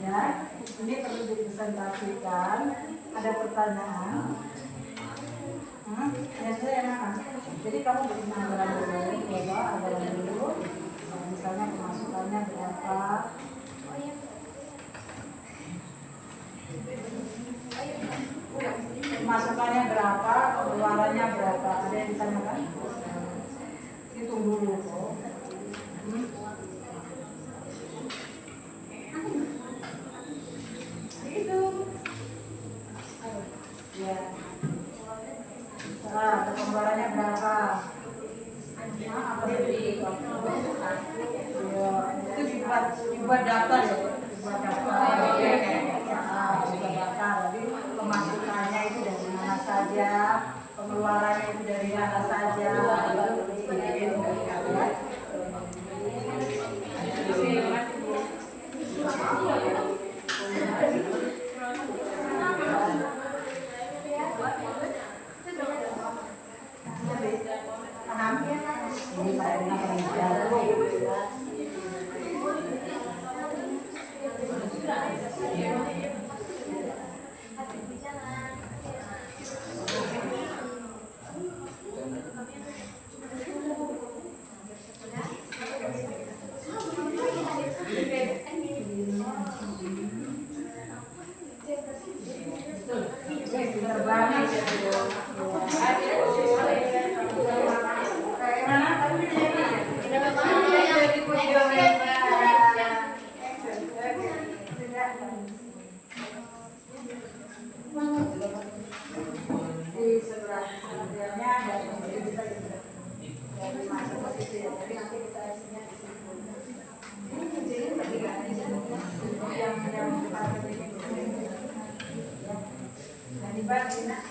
Ya, ini perlu dipresentasikan. Ada pertanyaan. Ya saya enakan. Jadi kamu bikin anggaran dulu, coba anggaran dulu. Misalnya pemasukannya berapa? Pemasukannya berapa, pengeluarannya berapa? Ada yang ditanyakan? Hitung dulu. Ya. Pengeluarannya berapa? Apa itu? Itu dibuat daftar ya. Dibuat daftar. Dibuat daftar. Jadi pemasukannya itu dari mana saja, pengeluarannya itu dari mana saja. materialnya dari kita juga dari masuk ke situ ya. Jadi nanti kita isinya di situ. Ini kecilin bagi yang dipakai ini. Dan dibagi nak.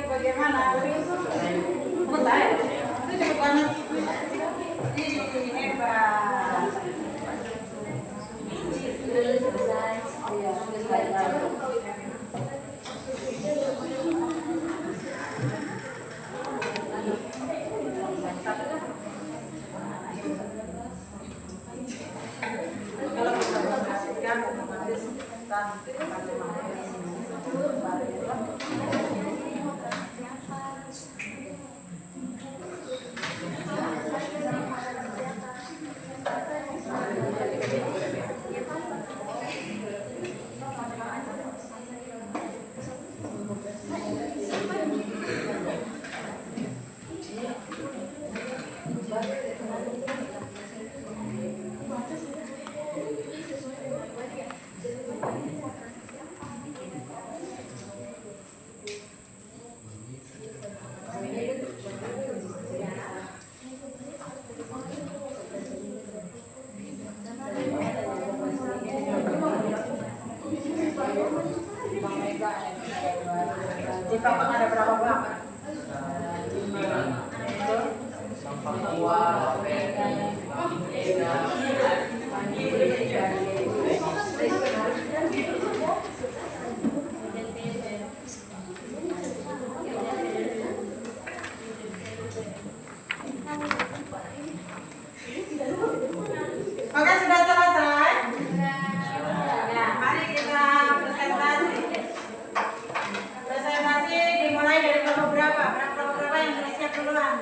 Bagaimana? Selesai? Itu cepet banget. Ini hebat. Iya, selesai. Kalau kita memperhatikan otomatis kita di Papua ada berapa bank? Oke, sudah selesai? Ya, mari kita presentasi. Presentasi dimulai dari kelompok berapa? Kelompok berapa yang sudah siap duluan?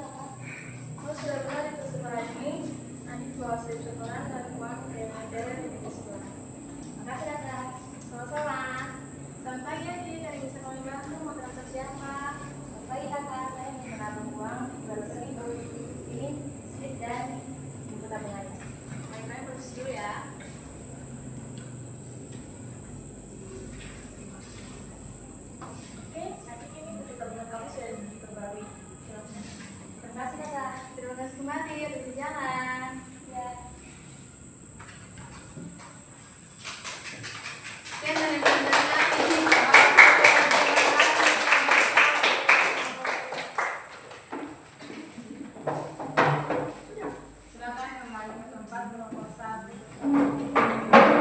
Oh, sudah benar itu sebenarnya. Nanti bawa slip setoran dan uang ke materi yang di sekolah. Makasih kakak. Sama-sama. Selamat pagi Adi, dari Bisa Kami Bantu, mau transaksi apa? Selamat pagi kakak, saya ingin menabung uang 200.000. Ini slip dan buku tabungannya. Main-main proses dulu ya. Oke, saat ini buku tabungan kamu sudah diperbarui. Silakan. Terima kasih kakak. Terima kasih kembali, udah jalan. Ya. Sekian dari kami. Silakan kembali ke tempat kelompok 1.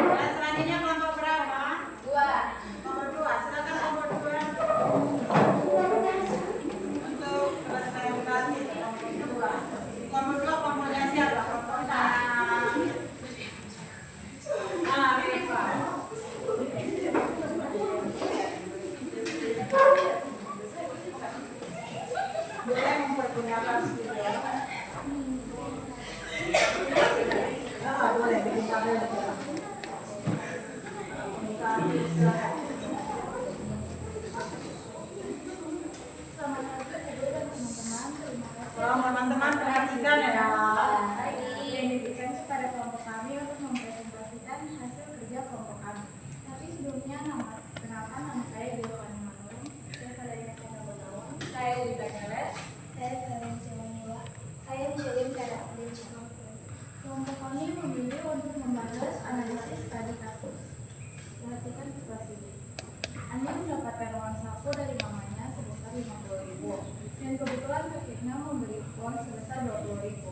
Dan selanjutnya kelompok berapa? 2. Kelompok 2. Silakan kelompok 2 untuk presentasi kelompok 2. Kelompok 2 kelompoknya siapa? Kelompoknya Reva. Boleh mempergunakan speaker. Boleh bikin tabel. Tolong teman-teman perhatikan ya. Yang diberikan kepada kelompok kami untuk mempresentasikan hasil kerja kelompok kami. Tapi sebelumnya perkenalkan nama saya Dewa Manurung. Saya pada ingatkan nama tahun. Saya Wida Keles. Saya Valencia Manila. Saya Micheline Karakulici. Kelompok kami memilih untuk membahas analisis tadi kasus. Perhatikan situasi ini. Andi mendapatkan uang saku dari mamanya sebesar 50.000 dan kebetulan kakeknya memberi uang sebesar 20.000.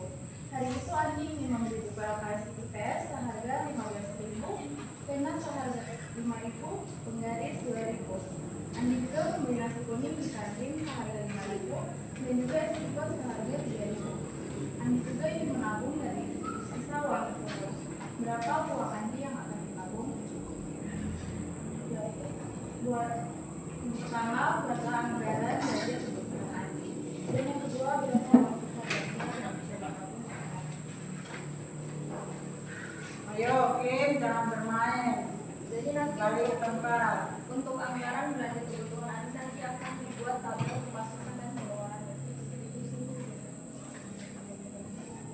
Hari itu Andi ingin membeli beberapa resipi tes seharga 15.000, pena seharga 5.000, penggaris 2.000. Andi juga membeli nasi kuning di kantin seharga 5.000 dan juga es kipot seharga 3.000. Andi juga ingin menabung dari sisa uang tersebut. Berapa uang Andi yang akan ditabung? Buat yang pertama buatlah anggaran budget kebutuhan Andi. Dan yang kedua berapa waktu fokusnya yang bisa ditabung. Ayo, Kim, jangan bermain. Jadi nanti Balik ke tempat. untuk anggaran belanja kebutuhan Andi nanti akan dibuat tabel pemasukan dan pengeluaran.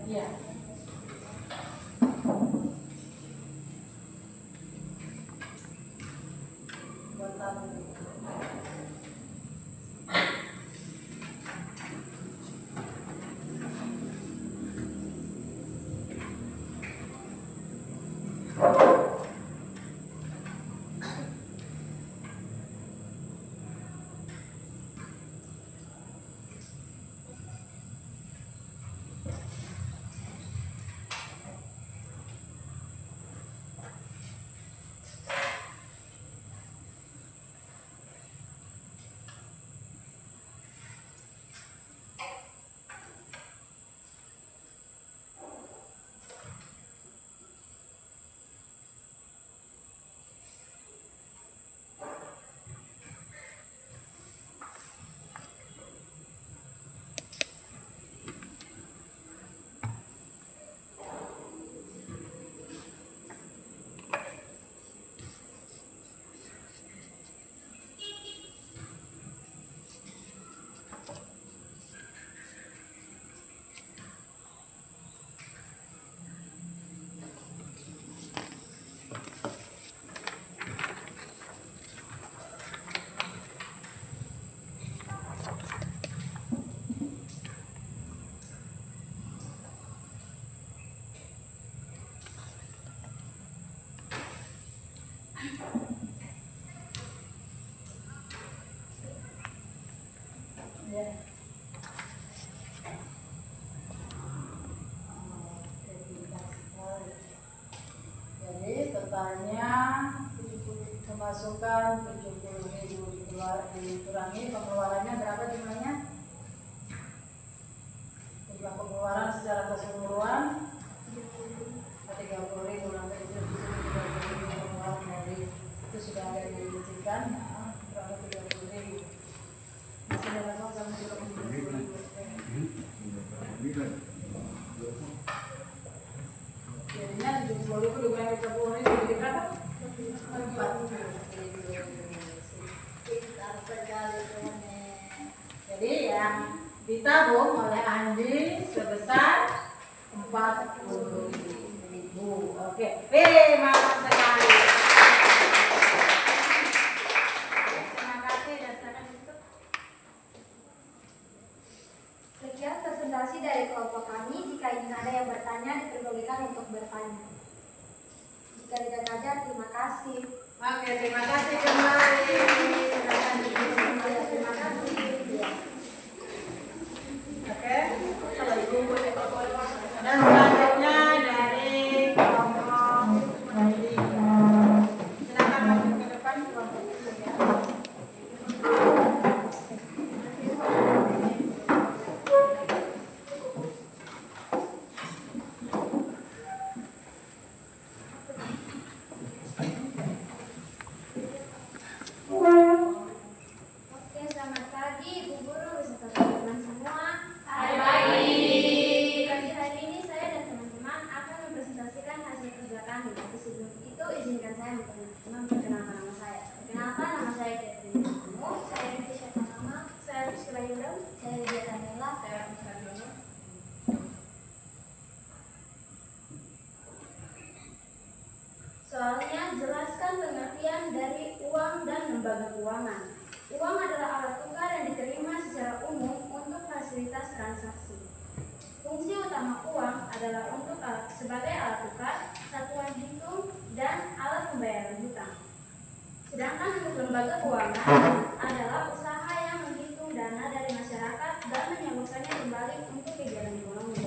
Iya. Buat tabel. Ya. Jadi totalnya pemasukan 70.000 dikurangi pengeluarannya berapa jumlahnya? Jumlah pengeluaran secara keseluruhan 30.000 nanti itu pengeluaran dari itu sudah ada diisikan berapa 30.000. Masih ada langsung sama 30.000. 40.000. Oke, mantap sekali. Terima kasih dan silakan tutup. Sekian presentasi dari kelompok kami. Jika ingin ada yang bertanya, diperbolehkan untuk bertanya. Jika tidak ada, terima kasih. Oke, terima kasih kembali. Silakan duduk. Terima kasih. Oke, dan selanjutnya dari kelompok tiga. Silakan maju ke depan kelompok tiga. Oke, selamat pagi Bu Guru beserta teman-teman semua. Hai pagi. Pagi hari ini saya dan teman-teman akan mempresentasikan hasil kerja kami. Tapi sebelum itu izinkan saya memperkenalkan nama saya. Perkenalkan, nama saya Catherine Kamu. Saya Indonesia Tanama. Saya Rizky Bayudam. Saya Lydia Tanela. Saya Muskan Dono. Soalnya jelaskan pengertian dari uang dan lembaga keuangan. Uang adalah alat tukar yang diterima secara umum untuk fasilitas transaksi. Fungsi utama uang adalah untuk sebagai alat tukar, satuan hitung, dan alat pembayaran hutang. Sedangkan untuk lembaga keuangan adalah usaha yang menghitung dana dari masyarakat dan menyalurkannya kembali untuk kegiatan ekonomi.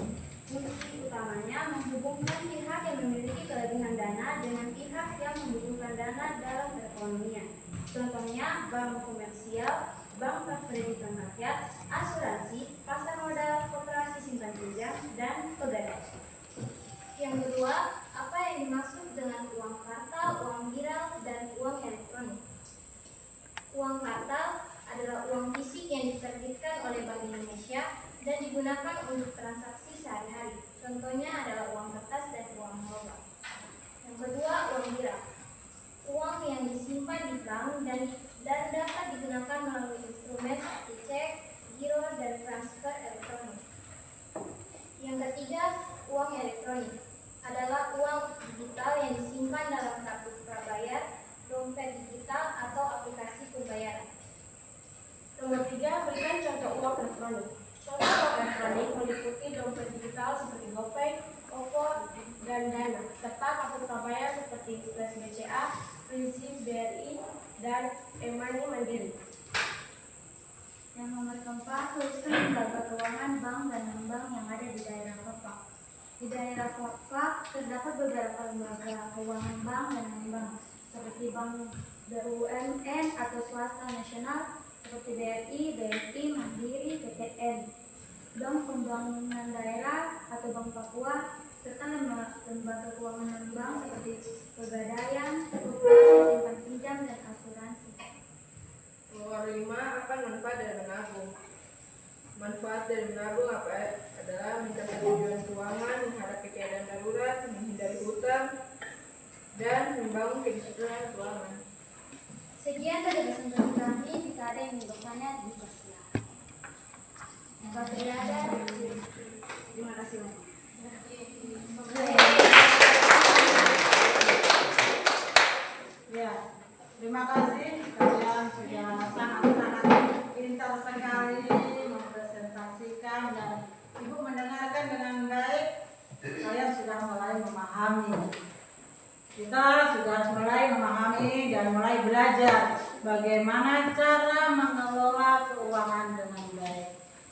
Fungsi utamanya menghubungkan pihak yang memiliki kelebihan dana dengan pihak yang membutuhkan dana dalam perekonomian. Contohnya bank komersial, bank prakreditan rakyat, asuransi, pasar modal, koperasi simpan pinjam, dan pegadaian. Yang kedua, apa yang dimaksud dengan uang kartal, uang viral, dan uang elektronik? Uang kartal adalah uang fisik yang diterbitkan oleh Bank Indonesia dan digunakan untuk transaksi sehari-hari. Contohnya adalah uang kertas dan uang logam. Yang kedua, uang viral. Uang yang disimpan di bank dan dapat digunakan melalui instrumen seperti cek, giro, dan transfer elektronik. Yang ketiga, uang elektronik adalah uang digital yang disimpan dalam kartu prabayar, dompet digital, atau aplikasi pembayaran. Nomor 3, berikan contoh uang elektronik. Contoh uang elektronik meliputi dompet digital seperti GoPay, OVO, dan Dana, serta kartu prabayar seperti Flash BCA, Prinsip BRI, dan e-money Mandiri. Yang nomor keempat, tuliskan lembaga keuangan bank dan bank yang ada di daerah Bapak. Di daerah Bapak terdapat beberapa lembaga keuangan bank dan bank seperti bank BUMN atau swasta nasional seperti BRI, BNI, Mandiri, PTN, Bank Pembangunan Daerah atau Bank Papua, serta lembaga keuangan non-bank seperti pegadaian, koperasi simpan pinjam, dan asuransi. Nomor 5, apa manfaat dari menabung? Manfaat dari menabung adalah mencapai tujuan keuangan, menghadapi keadaan darurat, menghindari hutang, dan membangun kedisiplinan keuangan. Sekian dari presentasi kami. Jika ada yang ingin bertanya, dipersilakan. Jika tidak ada, terima kasih banyak. Ya, terima kasih. Kalian sudah sangat-sangat pintar sekali mempresentasikan dan Ibu mendengarkan dengan baik. Kalian sudah mulai memahami. Kita sudah mulai memahami dan mulai belajar bagaimana cara mengelola keuangan dengan baik.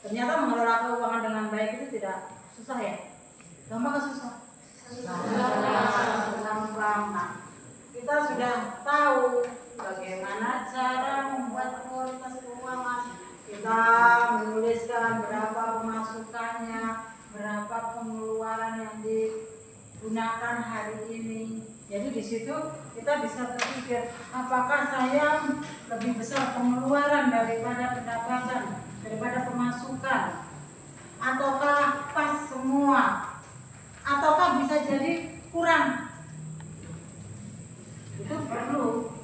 Ternyata mengelola keuangan dengan baik itu tidak susah ya? Gampang atau susah? Gampang. Nah, kita sudah tahu bagaimana cara membuat prioritas keuangan. Kita menuliskan berapa pemasukannya, berapa pengeluaran yang digunakan hari ini. Jadi di situ kita bisa berpikir, apakah saya lebih besar pengeluaran daripada pendapatan, daripada pemasukan, ataukah pas semua, ataukah bisa jadi kurang. Itu perlu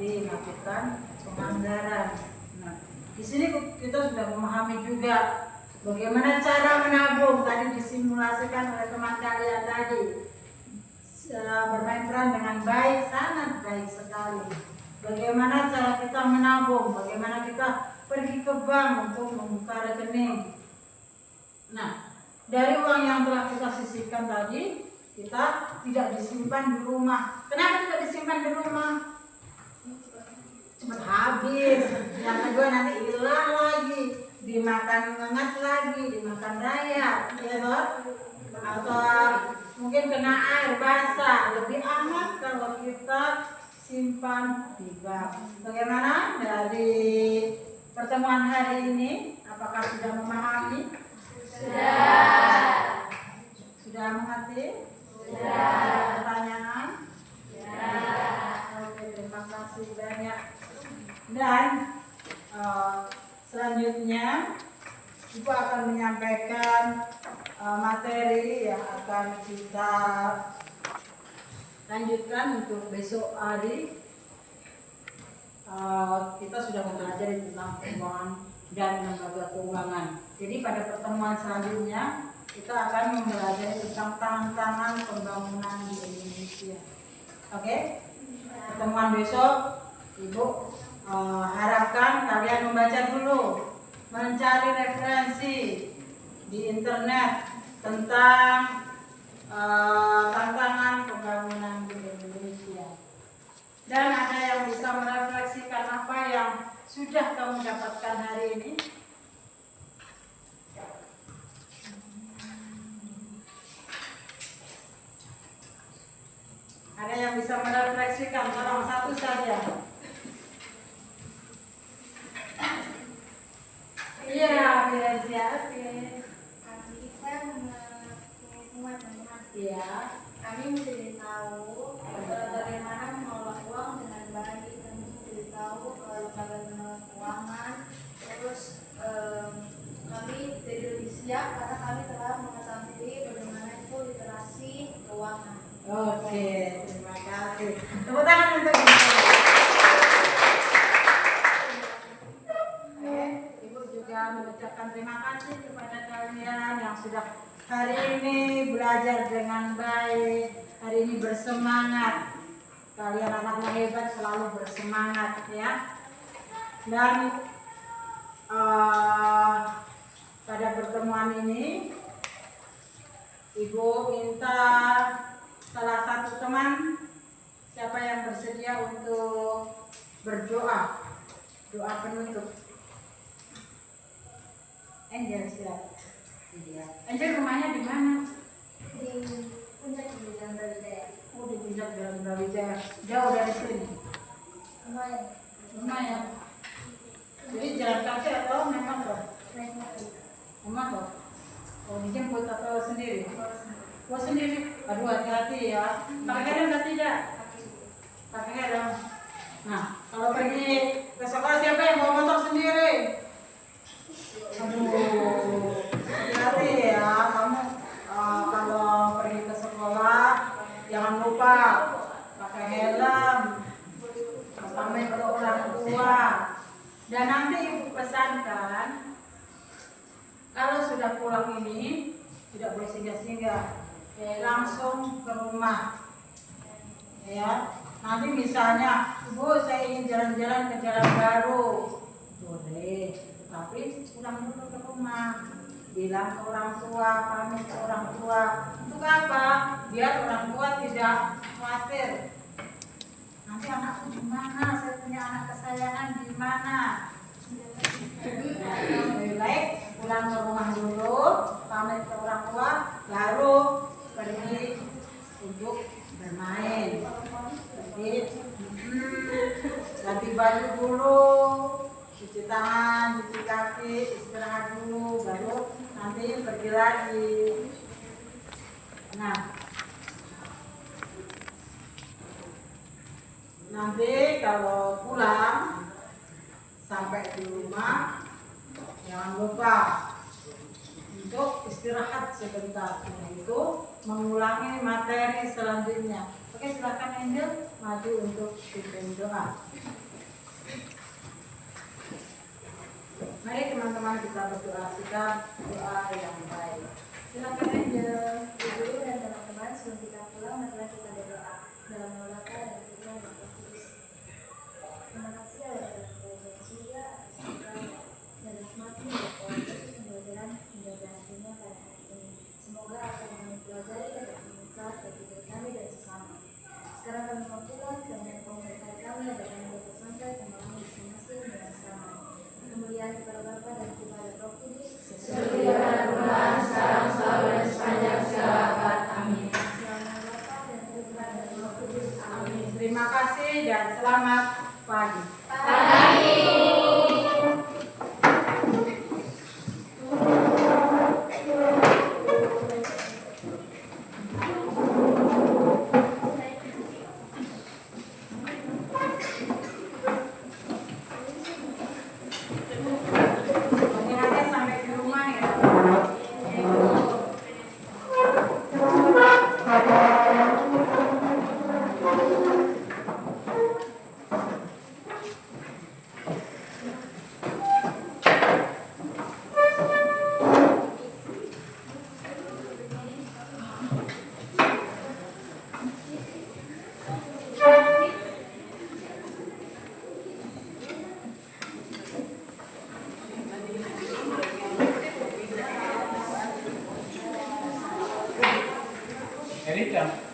dilakukan penganggaran. Nah, di sini kita sudah memahami juga bagaimana cara menabung. Tadi disimulasikan oleh teman tadi bermain peran dengan baik, sangat baik sekali. Bagaimana cara kita menabung, bagaimana kita pergi ke bank untuk membuka rekening. Nah, dari uang yang telah kita sisihkan tadi, kita tidak disimpan di rumah. Kenapa tidak disimpan di rumah? Cepat habis. Yang kedua nanti hilang lagi, dimakan ngengat lagi, dimakan raya, ya toh? Atau mungkin kena air basah. Lebih aman kalau kita simpan di bank. Bagaimana dari pertemuan hari ini? Apakah sudah memahami? Sudah mengerti? Ada pertanyaan? Oke, terima kasih banyak. Dan selanjutnya Ibu akan menyampaikan materi yang akan kita lanjutkan untuk besok hari. Kita sudah mempelajari tentang keuangan dan lembaga keuangan. Jadi pada pertemuan selanjutnya kita akan mempelajari tentang tantangan pembangunan di Indonesia. Oke? Pertemuan besok Ibu harapkan kalian membaca dulu, mencari referensi di internet tentang tantangan pembangunan di Indonesia. Dan ada yang bisa merefleksikan apa yang sudah kamu dapatkan hari ini? Ada yang bisa merefleksikan, tolong satu saja. Iya, Firensia, oke. Saya semua teman-teman. Iya. Kami menjadi tahu bagaimana mengelola uang dengan baik. Kami menjadi tahu lembaga keuangan. Terus kami jadi lebih siap karena kami telah mengetahui bagaimana itu literasi keuangan. Oke, terima kasih. Tepuk tangan untuk Ibu juga mengucapkan terima kasih kepada kalian yang sudah hari ini belajar dengan baik, hari ini bersemangat. Kalian anak-anak hebat, selalu bersemangat ya. Dan pada pertemuan ini Ibu minta salah satu teman, siapa yang bersedia untuk berdoa, doa penutup. Angel, silakan. Angel rumahnya di mana? Di puncak Jalan Brawijaya. Oh, di puncak Jalan Brawijaya. Jauh dari sini. Lumayan. Lumayan. Jadi jalan kaki atau memang toh? Naik mobil. Memang toh? Oh, dijemput atau sendiri? Oh, sendiri. Aduh, hati-hati ya. Pakai helm atau tidak? Pakai helm. Nah, kalau pergi ke sekolah siapa yang bawa motor sendiri? Aduh, hati-hati ya. Kamu kalau pergi ke sekolah jangan lupa pakai helm. Sampai ke orang tua. Dan nanti Ibu pesankan kalau sudah pulang ini tidak boleh singgah-singgah, langsung ke rumah. Ya, nanti misalnya, Ibu saya ingin jalan-jalan ke jalan baru, boleh, tapi pulang dulu ke rumah, bilang ke orang tua, pamit ke orang tua. Untuk apa? Biar orang tua tidak khawatir. Nanti anakku di mana? Saya punya anak kesayangan di mana? Lebih baik pulang ke rumah dulu, pamit ke orang tua, baru pergi untuk bermain. Jadi ganti baju dulu, cuci tangan, cuci kaki, istirahat dulu, baru nanti pergi lagi. Nah, nanti kalau pulang sampai di rumah jangan lupa untuk istirahat sebentar, itu mengulangi materi selanjutnya. Oke, silakan Angel maju untuk pimpin doa. Mari teman-teman kita berdoa, kita doa yang baik. Silakan Angel. Ibu dan teman-teman dunia pada hari ini. Semoga apa yang kami pelajari dapat bermanfaat bagi diri kami dan sesama. Sekarang kami mau pulang dan memberkati kami agar kami dapat sampai ke malam masing-masing dengan selamat. Kemuliaan kepada Bapa dan kepada Roh Kudus, Seperti pada permulaan, sekarang, selalu, dan sepanjang segala abad. Amin. Selamat Bapa dan Putra dan Roh Kudus. Amin. Terima kasih dan selamat pagi. Hati-hati sampai di rumah ya. Erika.